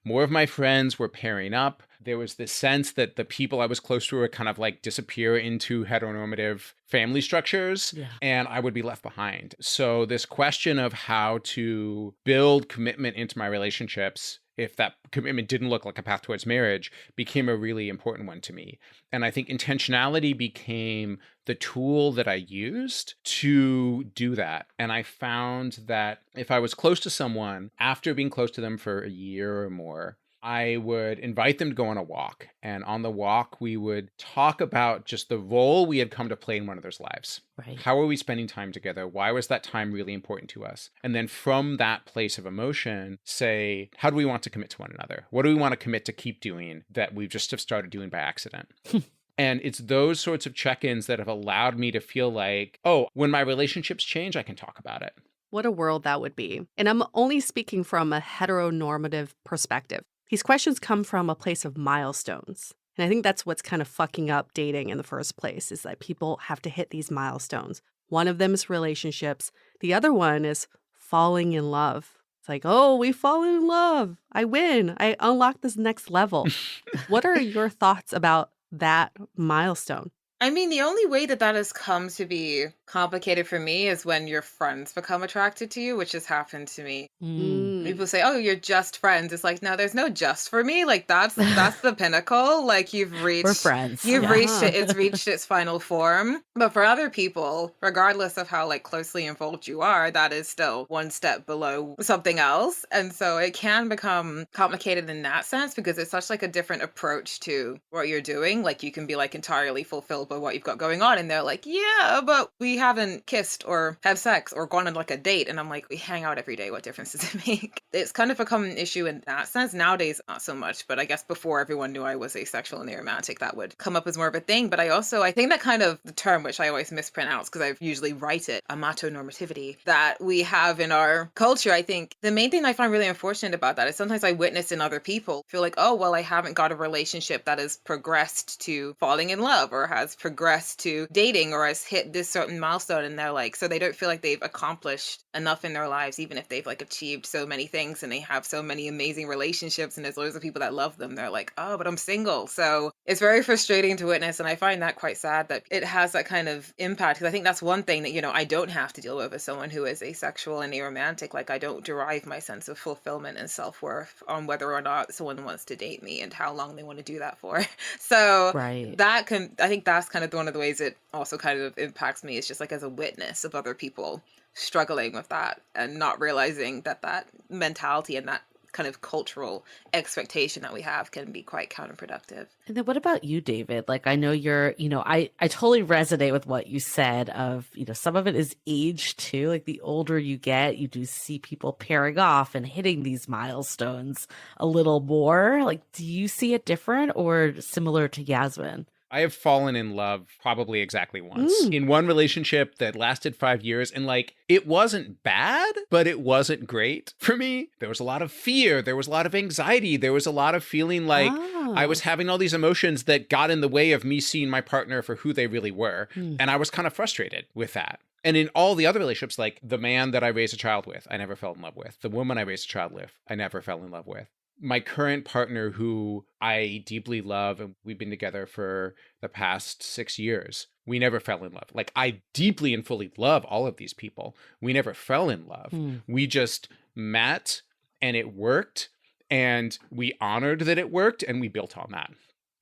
[SPEAKER 3] More of my friends were pairing up. There was this sense that the people I was close to were kind of like disappear into heteronormative family structures, and I would be left behind. So this question of how to build commitment into my relationships, if that commitment didn't look like a path towards marriage, became a really important one to me. And I think intentionality became the tool that I used to do that. And I found that if I was close to someone, after being close to them for a year or more, I would invite them to go on a walk. And on the walk, we would talk about just the role we had come to play in one another's lives.
[SPEAKER 2] Right.
[SPEAKER 3] How are we spending time together? Why was that time really important to us? And then from that place of emotion, say, how do we want to commit to one another? What do we want to commit to keep doing that we've just have started doing by accident? And it's those sorts of check-ins that have allowed me to feel like, oh, when my relationships change, I can talk about it.
[SPEAKER 1] What a world that would be. And I'm only speaking from a heteronormative perspective. These questions come from a place of milestones. And I think that's what's kind of fucking up dating in the first place, is that people have to hit these milestones. One of them is relationships. The other one is falling in love. It's like, oh, we fall in love. I win. I unlock this next level. What are your thoughts about that milestone?
[SPEAKER 4] I mean, the only way that that has come to be complicated for me is when your friends become attracted to you, which has happened to me. People say, "Oh, you're just friends." It's like, no, there's no just for me. Like that's the pinnacle. Like you've reached,
[SPEAKER 2] We're friends.
[SPEAKER 4] You've
[SPEAKER 2] Yeah.
[SPEAKER 4] reached it. It's reached its final form. But for other people, regardless of how like closely involved you are, that is still one step below something else. And so it can become complicated in that sense because it's such like a different approach to what you're doing. Like you can be like entirely fulfilled by what you've got going on, and they're like, yeah, but we haven't kissed or have sex or gone on like a date. And I'm like, we hang out every day. What difference does it make? It's kind of become an issue in that sense. Nowadays, not so much, but I guess before everyone knew I was asexual and aromantic, that would come up as more of a thing. But I think that kind of the term, which I always mispronounce because I usually write it, amatonormativity, that we have in our culture. I think the main thing I find really unfortunate about that is sometimes I witness in other people feel like, oh, well, I haven't got a relationship that has progressed to falling in love or has progressed to dating or has hit this certain milestone. And they're like, so they don't feel like they've accomplished enough in their lives, even if they've like achieved so many things and they have so many amazing relationships and there's loads of people that love them. They're like, oh, but I'm single. So it's very frustrating to witness. And I find that quite sad that it has that kind of impact. Because I think that's one thing that, I don't have to deal with as someone who is asexual and aromantic. Like I don't derive my sense of fulfillment and self-worth on whether or not someone wants to date me and how long they want to do that for. So
[SPEAKER 2] Right.
[SPEAKER 4] I think that's kind of one of the ways it also kind of impacts me is just like as a witness of other people struggling with that and not realizing that mentality and that kind of cultural expectation that we have can be quite counterproductive.
[SPEAKER 2] And then what about you, David? Like, I know you're, I totally resonate with what you said of, some of it is age too. Like the older you get, you do see people pairing off and hitting these milestones a little more. Like, do you see it different or similar to Yasmin?
[SPEAKER 3] I have fallen in love probably exactly once in one relationship that lasted 5 years. And it wasn't bad, but it wasn't great for me. There was a lot of fear. There was a lot of anxiety. There was a lot of feeling like I was having all these emotions that got in the way of me seeing my partner for who they really were. And I was kind of frustrated with that. And in all the other relationships, like the man that I raised a child with, I never fell in love with. The woman I raised a child with, I never fell in love with. My current partner, who I deeply love, and we've been together for the past 6 years, we never fell in love. Like, I deeply and fully love all of these people. We never fell in love. We just met and it worked, and we honored that it worked, and we built on that.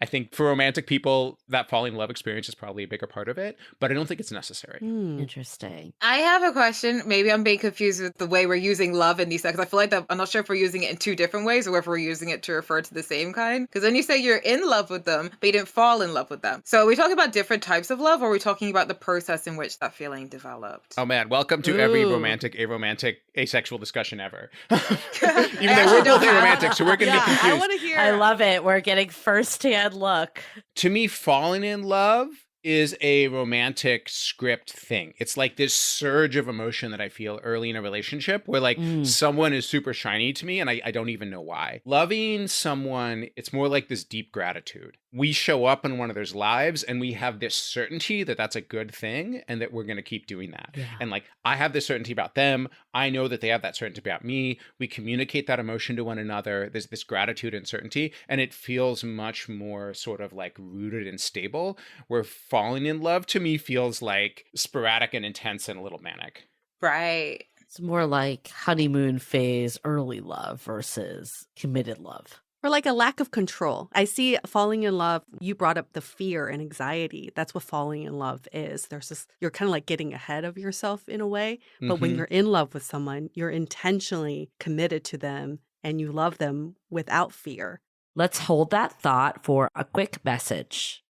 [SPEAKER 3] I think for romantic people, that falling in love experience is probably a bigger part of it, but I don't think it's necessary.
[SPEAKER 2] Interesting.
[SPEAKER 4] I have a question. Maybe I'm being confused with the way we're using love in these things. I feel like I'm not sure if we're using it in two different ways or if we're using it to refer to the same kind. Because then you say you're in love with them, but you didn't fall in love with them. So are we talking about different types of love, or are we talking about the process in which that feeling developed?
[SPEAKER 3] Oh man, welcome to every romantic, aromantic, asexual discussion ever. Even though we're both aromantic, so we're going to get confused.
[SPEAKER 1] I want to hear.
[SPEAKER 2] I love it. We're getting firsthand look.
[SPEAKER 3] To me, falling in love is a romantic script thing. It's like this surge of emotion that I feel early in a relationship where like someone is super shiny to me and I don't even know why. Loving someone, it's more like this deep gratitude. We show up in one of their lives and we have this certainty that that's a good thing and that we're going to keep doing that.
[SPEAKER 2] Yeah.
[SPEAKER 3] And like, I have this certainty about them. I know that they have that certainty about me. We communicate that emotion to one another. There's this gratitude and certainty, and it feels much more sort of like rooted and stable, where falling in love to me feels like sporadic and intense and a little manic.
[SPEAKER 4] Right.
[SPEAKER 2] It's more like honeymoon phase early love versus committed love.
[SPEAKER 1] Or like a lack of control. I see falling in love, you brought up the fear and anxiety. That's what falling in love is. There's this, you're kind of like getting ahead of yourself in a way. But when you're in love with someone, you're intentionally committed to them and you love them without fear.
[SPEAKER 2] Let's hold that thought for a quick message.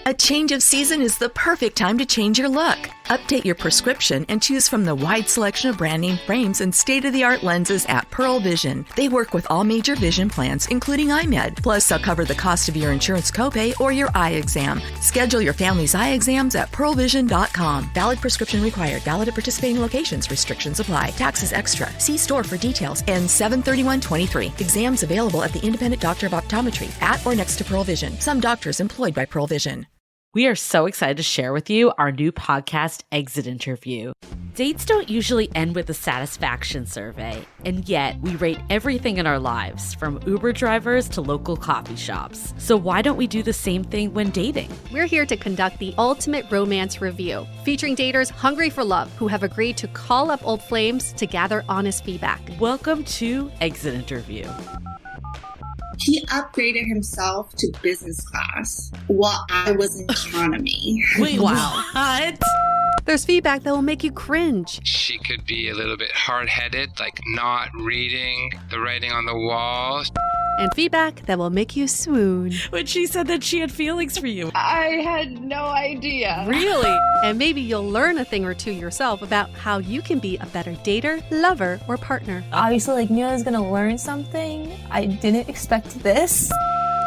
[SPEAKER 5] A change of season is the perfect time to change your look. Update your prescription and choose from the wide selection of brand name frames and state-of-the-art lenses at Pearl Vision. They work with all major vision plans, including iMed. Plus, they'll cover the cost of your insurance copay or your eye exam. Schedule your family's eye exams at pearlvision.com. Valid prescription required. Valid at participating locations. Restrictions apply. Taxes extra. See store for details. Ends 7/31/23. Exams available at the independent doctor of optometry at or next to Pearl Vision. Some doctors employed by Pearl Vision.
[SPEAKER 2] We are so excited to share with you our new podcast, Exit Interview. Dates don't usually end with a satisfaction survey, and yet we rate everything in our lives, from Uber drivers to local coffee shops. So why don't we do the same thing when dating?
[SPEAKER 1] We're here to conduct the ultimate romance review, featuring daters hungry for love who have agreed to call up old flames to gather honest feedback.
[SPEAKER 2] Welcome to Exit Interview.
[SPEAKER 6] He upgraded himself to business class while I was in economy.
[SPEAKER 2] Wait,
[SPEAKER 1] Wow.
[SPEAKER 2] what?
[SPEAKER 1] There's feedback that will make you cringe.
[SPEAKER 7] She could be a little bit hard-headed, like not reading the writing on the wall.
[SPEAKER 1] And feedback that will make you swoon.
[SPEAKER 2] When she said that she had feelings for you.
[SPEAKER 8] I had no idea.
[SPEAKER 2] Really?
[SPEAKER 1] And maybe you'll learn a thing or two yourself about how you can be a better dater, lover, or partner.
[SPEAKER 8] Obviously, knew I was gonna learn something. I didn't expect this.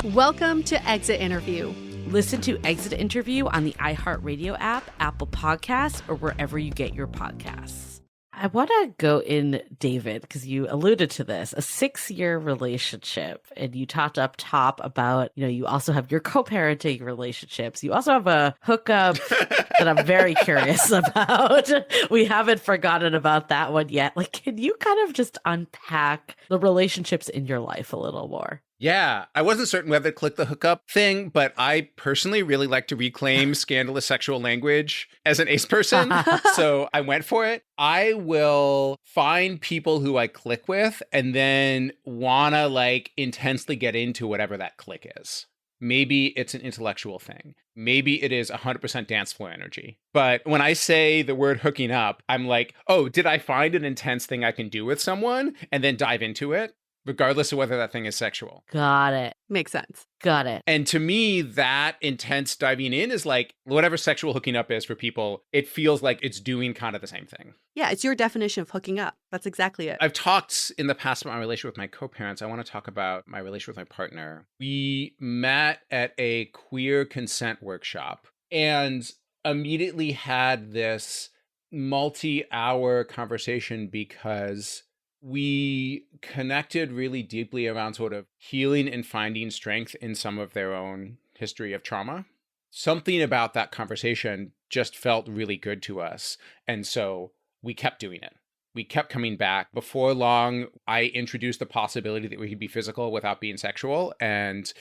[SPEAKER 1] Welcome to Exit Interview.
[SPEAKER 2] Listen to Exit Interview on the iHeartRadio app, Apple Podcasts, or wherever you get your podcasts. I want to go in, David, because you alluded to this, a 6-year relationship, and you talked up top about, you also have your co-parenting relationships. You also have a hookup that I'm very curious about. We haven't forgotten about that one yet. Like, can you kind of just unpack the relationships in your life a little more?
[SPEAKER 3] Yeah, I wasn't certain whether to click the hookup thing, but I personally really like to reclaim scandalous sexual language as an ace person. So I went for it. I will find people who I click with and then wanna like intensely get into whatever that click is. Maybe it's an intellectual thing. Maybe it is 100% dance floor energy. But when I say the word hooking up, I'm like, oh, did I find an intense thing I can do with someone and then dive into it? Regardless of whether that thing is sexual.
[SPEAKER 2] Got it.
[SPEAKER 1] Makes sense.
[SPEAKER 2] Got it.
[SPEAKER 3] And to me, that intense diving in is like whatever sexual hooking up is for people, it feels like it's doing kind of the same thing.
[SPEAKER 1] Yeah, it's your definition of hooking up. That's exactly it.
[SPEAKER 3] I've talked in the past about my relationship with my co-parents. I want to talk about my relationship with my partner. We met at a queer consent workshop and immediately had this multi-hour conversation because we connected really deeply around sort of healing and finding strength in some of their own history of trauma. Something about that conversation just felt really good to us. And so we kept doing it. We kept coming back. Before long, I introduced the possibility that we could be physical without being sexual. And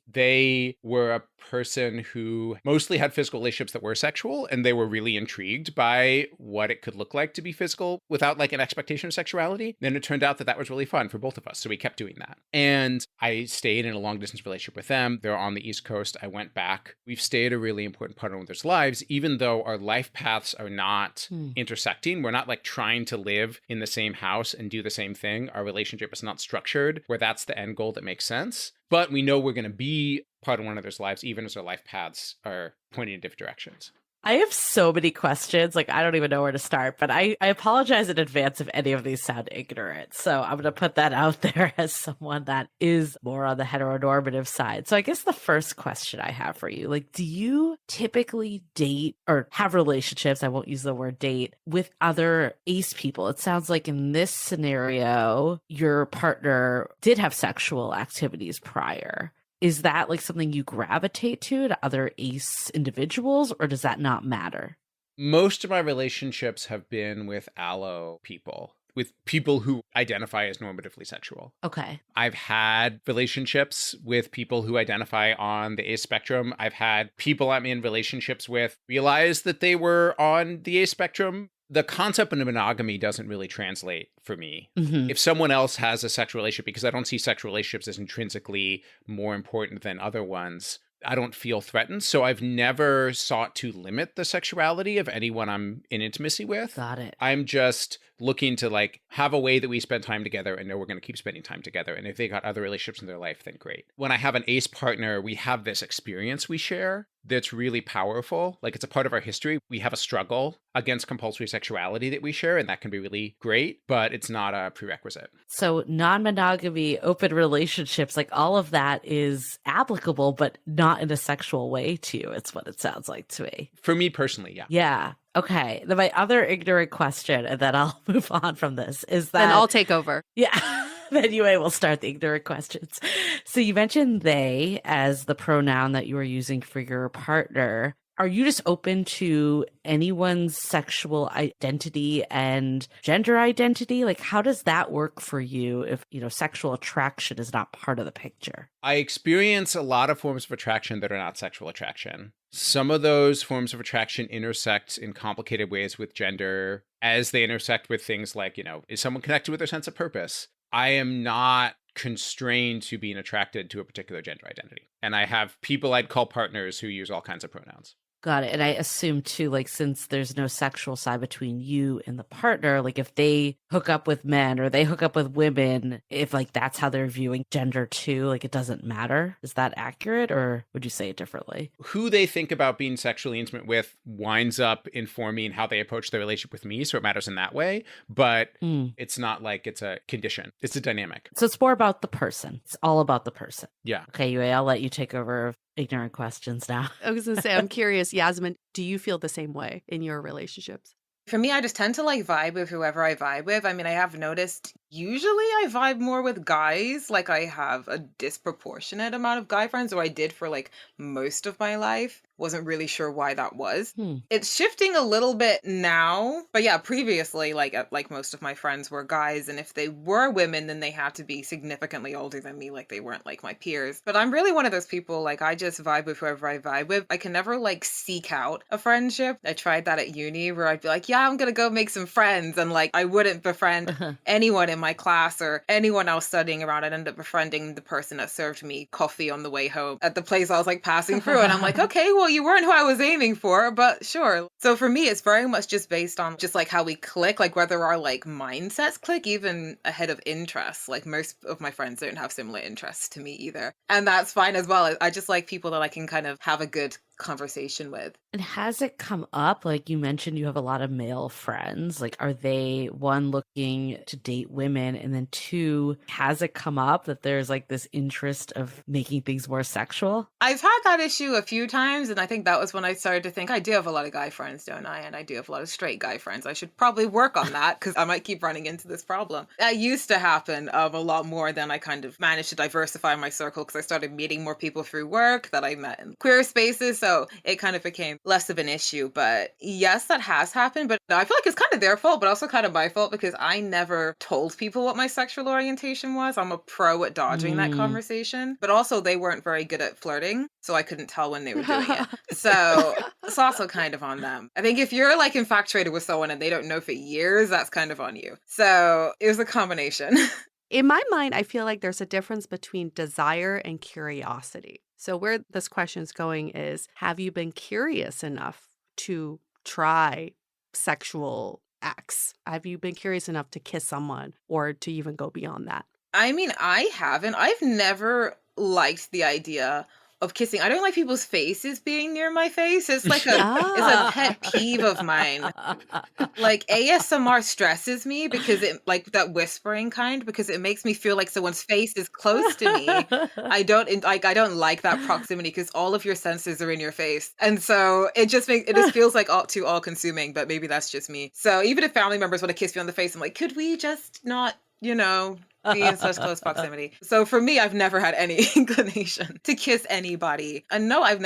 [SPEAKER 3] they were a person who mostly had physical relationships that were sexual. And they were really intrigued by what it could look like to be physical without like an expectation of sexuality. Then it turned out that that was really fun for both of us. So we kept doing that. And I stayed in a long distance relationship with them. They're on the East Coast. I went back. We've stayed a really important part of one another's lives, even though our life paths are not intersecting. We're not like trying to live in the same house and do the same thing. Our relationship is not structured where that's the end goal that makes sense. But we know we're going to be part of one another's lives, even as our life paths are pointing in different directions.
[SPEAKER 2] I have so many questions. Like, I don't even know where to start, but I apologize in advance if any of these sound ignorant. So I'm going to put that out there as someone that is more on the heteronormative side. So I guess the first question I have for you, like, do you typically date or have relationships? I won't use the word date with other ace people. It sounds like in this scenario, your partner did have sexual activities prior. Is that like something you gravitate to other ace individuals, or does that not matter?
[SPEAKER 3] Most of my relationships have been with allo people, with people who identify as normatively sexual.
[SPEAKER 2] Okay.
[SPEAKER 3] I've had relationships with people who identify on the ace spectrum. I've had people I'm in relationships with realize that they were on the ace spectrum. The concept of monogamy doesn't really translate for me.
[SPEAKER 2] Mm-hmm.
[SPEAKER 3] If someone else has a sexual relationship, because I don't see sexual relationships as intrinsically more important than other ones, I don't feel threatened. So I've never sought to limit the sexuality of anyone I'm in intimacy with.
[SPEAKER 2] Got it.
[SPEAKER 3] I'm just looking to like have a way that we spend time together and know we're going to keep spending time together. And if they got other relationships in their life, then great. When I have an ace partner, we have this experience we share that's really powerful. Like, it's a part of our history. We have a struggle against compulsory sexuality that we share, and that can be really great, but it's not a prerequisite.
[SPEAKER 2] So non-monogamy, open relationships, like all of that is applicable, but not in a sexual way to you. It's what it sounds like to me.
[SPEAKER 3] For me personally, yeah.
[SPEAKER 2] Yeah. Okay. Then my other ignorant question, and then I'll move on from this, is that...
[SPEAKER 1] And I'll take over.
[SPEAKER 2] Yeah. Then Yue will start the ignorant questions. So you mentioned they as the pronoun that you are using for your partner. Are you just open to anyone's sexual identity and gender identity? Like, how does that work for you if, sexual attraction is not part of the picture?
[SPEAKER 3] I experience a lot of forms of attraction that are not sexual attraction. Some of those forms of attraction intersect in complicated ways with gender as they intersect with things like, is someone connected with their sense of purpose? I am not constrained to being attracted to a particular gender identity. And I have people I'd call partners who use all kinds of pronouns.
[SPEAKER 2] Got it. And I assume too, like, since there's no sexual side between you and the partner, like if they hook up with men or they hook up with women, if like that's how they're viewing gender too, like it doesn't matter. Is that accurate, or would you say it differently?
[SPEAKER 3] Who they think about being sexually intimate with winds up informing how they approach their relationship with me. So it matters in that way. But it's not like it's a condition. It's a dynamic.
[SPEAKER 2] So it's more about the person. It's all about the person.
[SPEAKER 3] Yeah.
[SPEAKER 2] Okay, Yue, I'll let you take over ignorant questions now.
[SPEAKER 1] I was going to say, I'm curious, Yasmin, do you feel the same way in your relationships?
[SPEAKER 4] For me, I just tend to like vibe with whoever I vibe with. I mean, I have noticed usually I vibe more with guys. Like, I have a disproportionate amount of guy friends, or I did for like most of my life. Wasn't really sure why that was. It's shifting a little bit now. But yeah, previously, like most of my friends were guys. And if they were women, then they had to be significantly older than me. Like, they weren't like my peers. But I'm really one of those people, like, I just vibe with whoever I vibe with. I can never like seek out a friendship. I tried that at uni where I'd be like, yeah, I'm going to go make some friends. And like, I wouldn't befriend anyone in my class or anyone else studying around. I'd end up befriending the person that served me coffee on the way home at the place I was like passing through. And I'm like, okay, well, you weren't who I was aiming for, but sure. So for me, it's very much just based on just like how we click, like whether our like mindsets click even ahead of interests. Like, most of my friends don't have similar interests to me either. And that's fine as well. I just like people that I can kind of have a good conversation with.
[SPEAKER 2] And has it come up, like you mentioned you have a lot of male friends, like are they, one, looking to date women, and then two, has it come up that there's like this interest of making things more sexual?
[SPEAKER 4] I've had that issue a few times, and I think that was when I started to think I do have a lot of guy friends, don't I? And I do have a lot of straight guy friends. I should probably work on that because I might keep running into this problem. That used to happen a lot more. Than I kind of managed to diversify my circle because I started meeting more people through work that I met in queer spaces. So it kind of became less of an issue. But yes, that has happened. But I feel like it's kind of their fault, but also kind of my fault because I never told people what my sexual orientation was. I'm a pro at dodging that conversation. But also they weren't very good at flirting. So I couldn't tell when they were doing it. So it's also kind of on them. I think if you're like infatuated with someone and they don't know for years, that's kind of on you. So it was a combination.
[SPEAKER 1] In my mind, I feel like there's a difference between desire and curiosity. So where this question is going is, have you been curious enough to try sexual acts? Have you been curious enough to kiss someone or to even go beyond that?
[SPEAKER 4] I mean, I haven't. I've never liked the idea of kissing. I don't like people's faces being near my face. It's like it's a pet peeve of mine. Like ASMR stresses me because it like that whispering kind because it makes me feel like someone's face is close to me. I don't like that proximity because all of your senses are in your face. And so it just feels like all consuming, but maybe that's just me. So even if family members want to kiss me on the face, I'm like, could we just not, be in such close proximity? So for me, I've never had any inclination to kiss anybody. And no, I've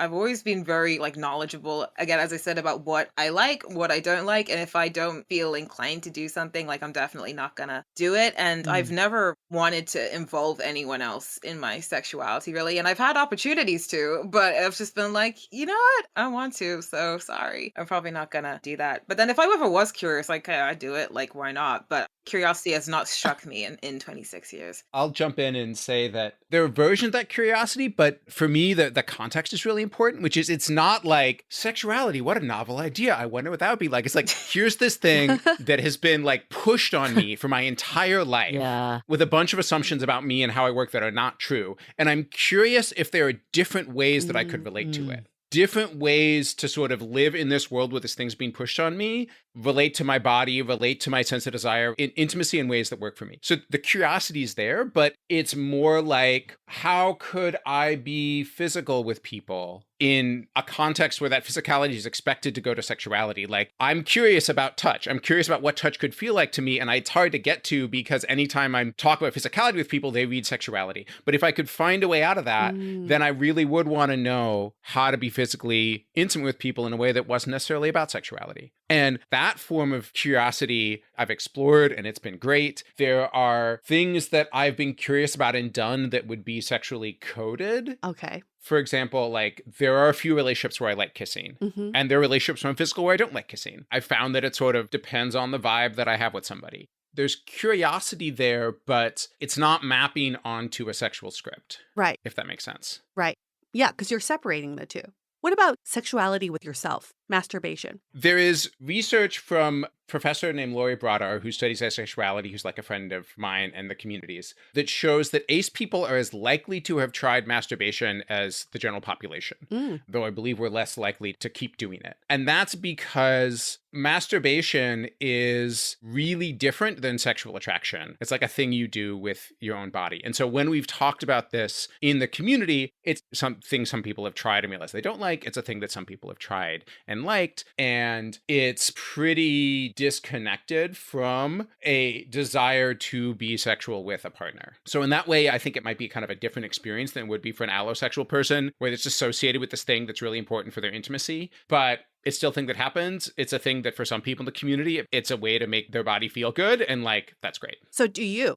[SPEAKER 4] always been very like knowledgeable, again, as I said, about what I like, what I don't like. And if I don't feel inclined to do something, like I'm definitely not gonna do it. And I've never wanted to involve anyone else in my sexuality really. And I've had opportunities to, but I've just been like, you know what? I want to, so sorry. I'm probably not gonna do that. But then if I ever was curious, like, hey, I'd do it, like, why not? But curiosity has not struck me in 26 years.
[SPEAKER 3] I'll jump in and say that there are versions of that curiosity, but for me, the context is really important, which is it's not like sexuality. What a novel idea. I wonder what that would be like. It's like, here's this thing that has been like pushed on me for my entire life with a bunch of assumptions about me and how I work that are not true. And I'm curious if there are different ways that I could relate to it. Different ways to sort of live in this world with this thing's being pushed on me, relate to my body, relate to my sense of desire in intimacy in ways that work for me. So the curiosity is there, but it's more like, how could I be physical with people in a context where that physicality is expected to go to sexuality? Like, I'm curious about touch. I'm curious about what touch could feel like to me. And it's hard to get to because anytime I'm talking about physicality with people, they read sexuality. But if I could find a way out of that, then I really would want to know how to be physically intimate with people in a way that wasn't necessarily about sexuality. And that form of curiosity I've explored, and it's been great. There are things that I've been curious about and done that would be sexually coded.
[SPEAKER 1] Okay.
[SPEAKER 3] For example, like there are a few relationships where I like kissing, and there are relationships where I'm physical where I don't like kissing. I found that it sort of depends on the vibe that I have with somebody. There's curiosity there, but it's not mapping onto a sexual script.
[SPEAKER 1] Right.
[SPEAKER 3] If that makes sense.
[SPEAKER 1] Right. Yeah, because you're separating the two. What about sexuality with yourself, masturbation?
[SPEAKER 3] There is research from a professor named Laurie Brodar, who studies asexuality, who's like a friend of mine and the community's, that shows that ace people are as likely to have tried masturbation as the general population, though I believe we're less likely to keep doing it. And that's because masturbation is really different than sexual attraction. It's like a thing you do with your own body. And so when we've talked about this in the community, it's something some people have tried and realized they don't like. It's a thing that some people have tried and liked. And it's pretty disconnected from a desire to be sexual with a partner. So in that way, I think it might be kind of a different experience than it would be for an allosexual person, where it's associated with this thing that's really important for their intimacy. But it's still a thing that happens. It's a thing that for some people in the community, it's a way to make their body feel good. And like, that's great.
[SPEAKER 1] So do you?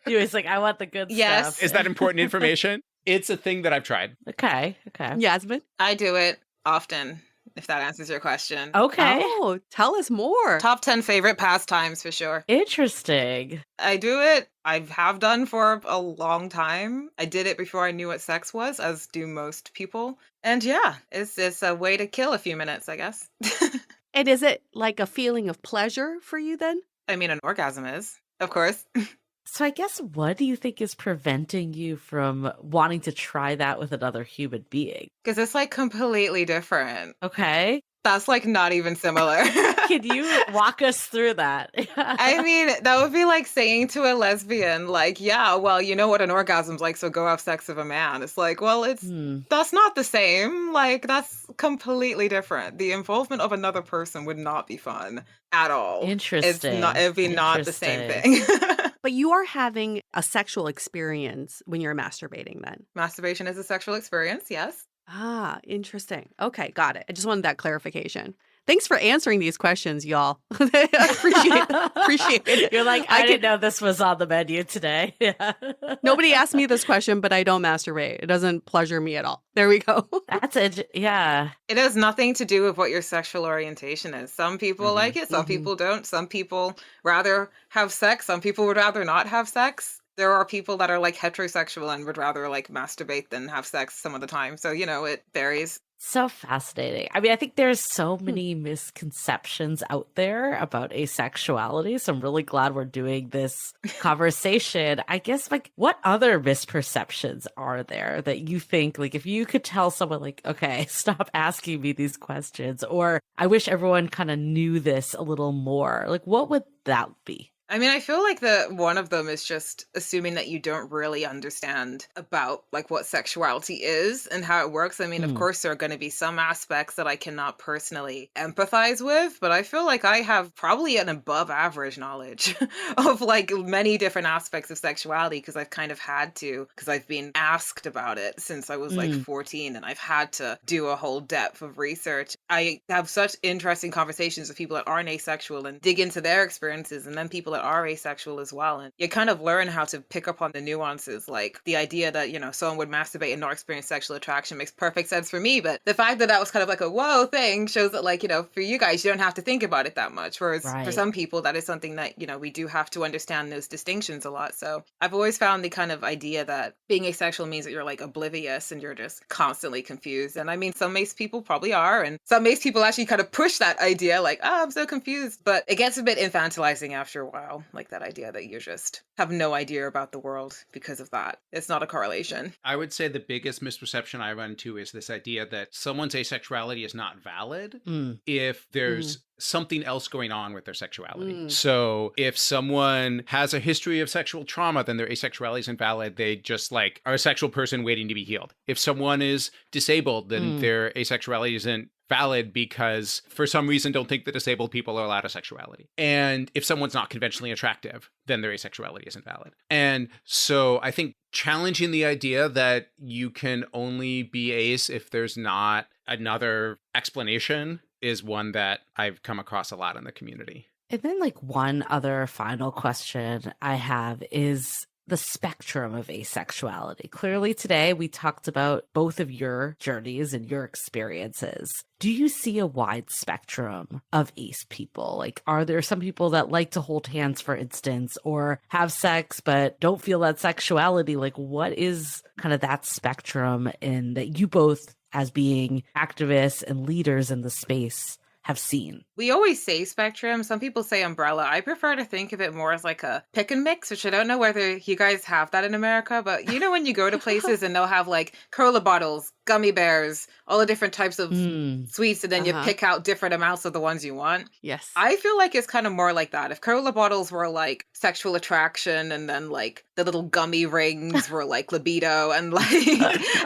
[SPEAKER 2] He was like, I want the good stuff.
[SPEAKER 3] Is that important information? It's a thing that I've tried.
[SPEAKER 2] Okay.
[SPEAKER 1] Yasmin?
[SPEAKER 4] I do it often, if that answers your question.
[SPEAKER 2] Okay.
[SPEAKER 1] Oh, tell us more.
[SPEAKER 4] Top 10 favorite pastimes for sure.
[SPEAKER 2] Interesting.
[SPEAKER 4] I do it. I have done for a long time. I did it before I knew what sex was, as do most people. And yeah, it's a way to kill a few minutes, I guess.
[SPEAKER 1] And is it like a feeling of pleasure for you then?
[SPEAKER 4] I mean, an orgasm is, of course.
[SPEAKER 2] So I guess what do you think is preventing you from wanting to try that with another human being?
[SPEAKER 4] Because it's like completely different.
[SPEAKER 2] Okay.
[SPEAKER 4] That's like not even similar.
[SPEAKER 2] Can you walk us through that?
[SPEAKER 4] I mean, that would be like saying to a lesbian, like, yeah, well, you know what an orgasm's like, so go have sex with a man. It's like, well, that's not the same. Like, that's completely different. The involvement of another person would not be fun at all.
[SPEAKER 2] Interesting.
[SPEAKER 4] It'd be not the same thing.
[SPEAKER 1] But you are having a sexual experience when you're masturbating then.
[SPEAKER 4] Masturbation is a sexual experience, yes.
[SPEAKER 1] Ah, interesting. Okay, got it. I just wanted that clarification. Thanks for answering these questions, y'all. I appreciate it.
[SPEAKER 2] You're like, I didn't know this was on the menu today. Yeah.
[SPEAKER 1] Nobody asked me this question, but I don't masturbate. It doesn't pleasure me at all. There we go.
[SPEAKER 2] That's it. Yeah.
[SPEAKER 4] It has nothing to do with what your sexual orientation is. Some people like it, some people don't. Some people rather have sex. Some people would rather not have sex. There are people that are like heterosexual and would rather like masturbate than have sex some of the time. So, it varies.
[SPEAKER 2] So fascinating. I mean, I think there's so many misconceptions out there about asexuality. So I'm really glad we're doing this conversation. I guess, like, what other misperceptions are there that you think, like, if you could tell someone, like, okay, stop asking me these questions, or I wish everyone kind of knew this a little more, like, what would that be?
[SPEAKER 4] I mean, I feel like one of them is just assuming that you don't really understand about like what sexuality is and how it works. I mean, of course, there are going to be some aspects that I cannot personally empathize with, but I feel like I have probably an above average knowledge of like many different aspects of sexuality because I've kind of had to, because I've been asked about it since I was like 14 and I've had to do a whole depth of research. I have such interesting conversations with people that aren't asexual and dig into their experiences, and then people that are asexual as well. And you kind of learn how to pick up on the nuances, like the idea that, you know, someone would masturbate and not experience sexual attraction makes perfect sense for me. But the fact that that was kind of like a whoa thing shows that, like, you know, for you guys, you don't have to think about it that much. Whereas for some people, that is something that, you know, we do have to understand those distinctions a lot. So I've always found the kind of idea that being asexual means that you're like oblivious and you're just constantly confused. And I mean, some ace people probably are. And some ace people actually kind of push that idea like, oh, I'm so confused. But it gets a bit infantilizing after a while. Like that idea that you just have no idea about the world because of that. It's not a correlation.
[SPEAKER 3] I would say the biggest misperception I run into is this idea that someone's asexuality is not valid if there's something else going on with their sexuality. So if someone has a history of sexual trauma, then their asexuality isn't valid. They just like are a sexual person waiting to be healed. If someone is disabled, then their asexuality isn't valid because for some reason don't think that disabled people are allowed a sexuality. And if someone's not conventionally attractive, then their asexuality isn't valid. And so I think challenging the idea that you can only be ace if there's not another explanation is one that I've come across a lot in the community.
[SPEAKER 2] And then, like, one other final question I have is the spectrum of asexuality. Clearly today we talked about both of your journeys and your experiences. Do you see a wide spectrum of ace people? Like, are there some people that like to hold hands, for instance, or have sex but don't feel that sexuality? Like, what is kind of that spectrum in that you both, as being activists and leaders in the space, have seen?
[SPEAKER 4] We always say spectrum. Some people say umbrella. I prefer to think of it more as like a pick and mix, which I don't know whether you guys have that in America, but you know when you go to places and they'll have like cola bottles, gummy bears, all the different types of sweets, and then you pick out different amounts of the ones you want.
[SPEAKER 1] Yes.
[SPEAKER 4] I feel like it's kind of more like that. If cola bottles were like sexual attraction, and then like the little gummy rings were like libido, and like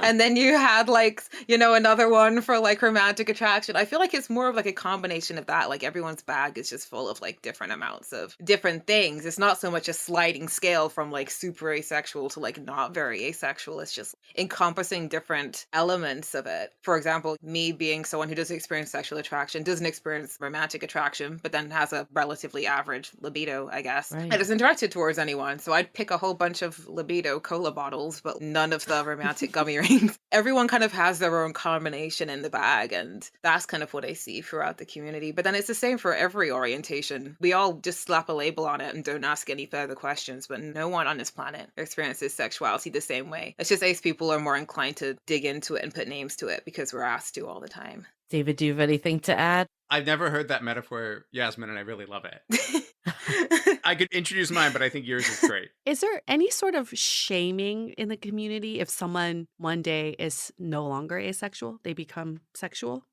[SPEAKER 4] and then you had like, you know, another one for like romantic attraction. I feel like it's more of like a combination of that. Like everyone's bag is just full of like different amounts of different things. It's not so much a sliding scale from like super asexual to like not very asexual. It's just encompassing different elements of it. For example, me being someone who doesn't experience sexual attraction, doesn't experience romantic attraction, but then has a relatively average libido, I guess.
[SPEAKER 2] Right.
[SPEAKER 4] I isn't directed towards anyone. So I'd pick a whole bunch of libido cola bottles, but none of the romantic gummy rings. Everyone kind of has their own combination in the bag. And that's kind of what I see throughout the community. But then it's the same for every orientation. We all just slap a label on it and don't ask any further questions, but no one on this planet experiences sexuality the same way. It's just ace people are more inclined to dig into it and put names to it because we're asked to all the time.
[SPEAKER 2] David, do you have anything to add?
[SPEAKER 3] I've never heard that metaphor, Yasmin, and I really love it. I could introduce mine, but I think yours is great.
[SPEAKER 1] Is there any sort of shaming in the community if someone one day is no longer asexual, they become sexual?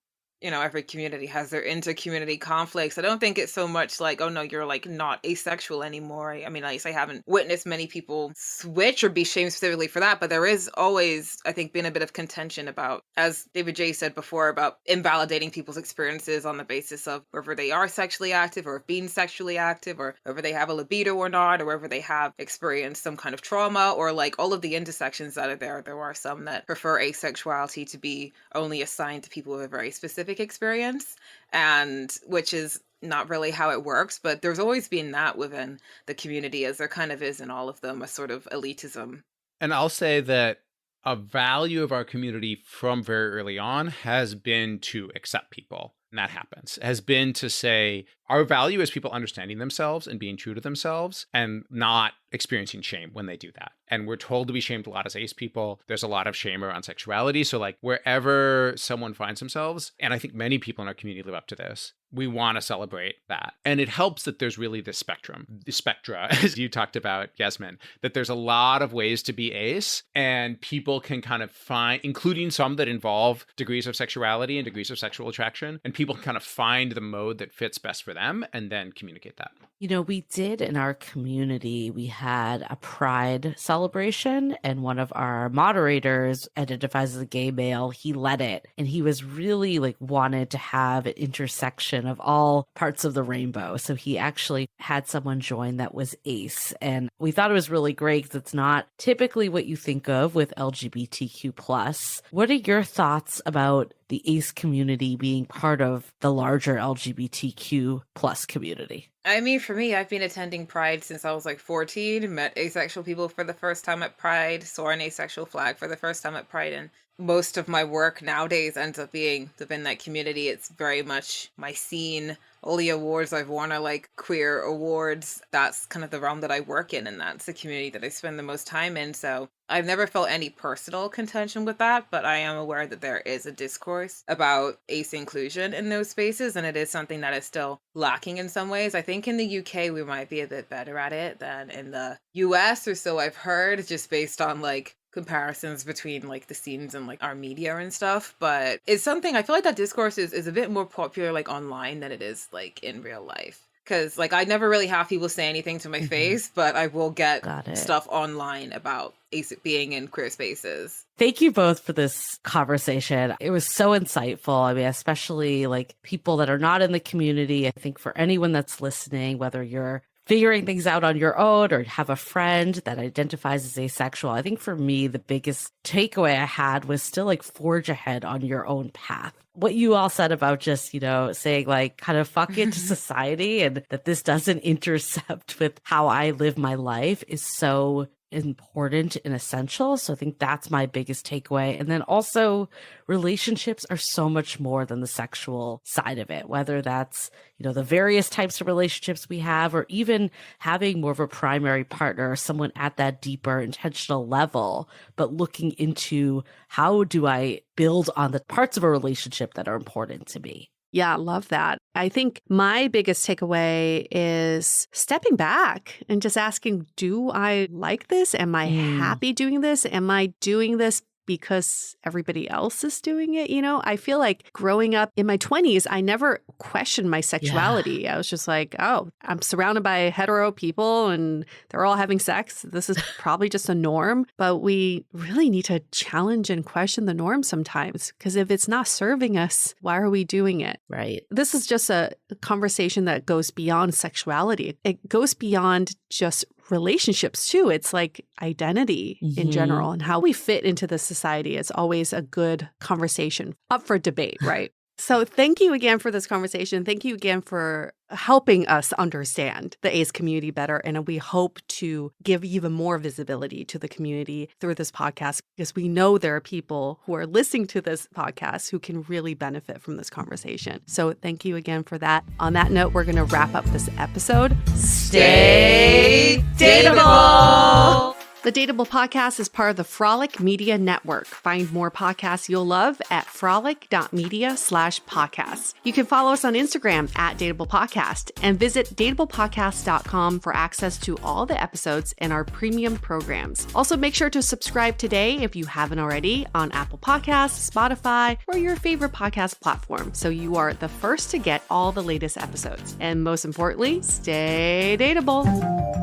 [SPEAKER 4] You know, every community has their inter-community conflicts. I don't think it's so much like, oh no, you're like not asexual anymore. I mean, I haven't witnessed many people switch or be shamed specifically for that, but there is always, I think, been a bit of contention about, as David J said before, about invalidating people's experiences on the basis of whether they are sexually active or being sexually active, or whether they have a libido or not, or whether they have experienced some kind of trauma, or like all of the intersections that are there. There are some that prefer asexuality to be only assigned to people with a very specific experience, and which is not really how it works, but there's always been that within the community, as there kind of is in all of them, a sort of elitism.
[SPEAKER 3] And I'll say that a value of our community from very early on has been to accept people. And that happens, has been to say our value is people understanding themselves and being true to themselves and not experiencing shame when they do that. And we're told to be shamed a lot as ace people. There's a lot of shame around sexuality. So like wherever someone finds themselves, and I think many people in our community live up to this, we want to celebrate that. And it helps that there's really this spectra, as you talked about, Yasmin, that there's a lot of ways to be ace, and people can kind of find, including some that involve degrees of sexuality and degrees of sexual attraction, and people can kind of find the mode that fits best for them and then communicate that.
[SPEAKER 2] You know, we did in our community, we had a pride celebration, and one of our moderators identifies as a gay male. He led it, and he was really like wanted to have an intersection of all parts of the rainbow. So he actually had someone join that was ace. And we thought it was really great because it's not typically what you think of with LGBTQ+. What are your thoughts about the ace community being part of the larger LGBTQ+ community?
[SPEAKER 4] I mean, for me, I've been attending Pride since I was like 14, met asexual people for the first time at Pride, saw an asexual flag for the first time at Pride, and most of my work nowadays ends up being within that community. It's very much my scene. All the awards I've won are like queer awards. That's kind of the realm that I work in, and that's the community that I spend the most time in. So I've never felt any personal contention with that, but I am aware that there is a discourse about ace inclusion in those spaces, and it is something that is still lacking in some ways. I think in the UK we might be a bit better at it than in the US, or so I've heard, just based on like comparisons between like the scenes and like our media and stuff. But it's something I feel like that discourse is a bit more popular like online than it is like in real life. Because like I never really have people say anything to my face, but I will get stuff online about ace being in queer spaces.
[SPEAKER 2] Thank you both for this conversation. It was so insightful. I mean, especially like people that are not in the community. I think for anyone that's listening, whether you're figuring things out on your own or have a friend that identifies as asexual, I think for me, the biggest takeaway I had was still like forge ahead on your own path. What you all said about just, you know, saying like kind of fuck it to society and that this doesn't intercept with how I live my life is so important and essential. So I think that's my biggest takeaway. And then also relationships are so much more than the sexual side of it, whether that's, you know, the various types of relationships we have, or even having more of a primary partner, someone at that deeper intentional level, but looking into how do I build on the parts of a relationship that are important to me.
[SPEAKER 1] Yeah, I love that. I think my biggest takeaway is stepping back and just asking, do I like this? Am I happy doing this? Am I doing this because everybody else is doing it? You know, I feel like growing up in my 20s, I never questioned my sexuality. Yeah. I was just like, oh, I'm surrounded by hetero people and they're all having sex. This is probably just a norm. But we really need to challenge and question the norm sometimes, because if it's not serving us, why are we doing it?
[SPEAKER 2] Right.
[SPEAKER 1] This is just a conversation that goes beyond sexuality. It goes beyond just relationships too. It's like identity in general and how we fit into the society. It's always a good conversation up for debate, right? So thank you again for this conversation. Thank you again for helping us understand the ace community better. And we hope to give even more visibility to the community through this podcast, because we know there are people who are listening to this podcast who can really benefit from this conversation. So thank you again for that. On that note, we're going to wrap up this episode.
[SPEAKER 2] Stay dateable!
[SPEAKER 1] The Dateable Podcast is part of the Frolic Media Network. Find more podcasts you'll love at frolic.media/podcasts. You can follow us on Instagram at Dateable Podcast and visit dateablepodcast.com for access to all the episodes and our premium programs. Also, make sure to subscribe today if you haven't already on Apple Podcasts, Spotify, or your favorite podcast platform, so you are the first to get all the latest episodes. And most importantly, stay dateable.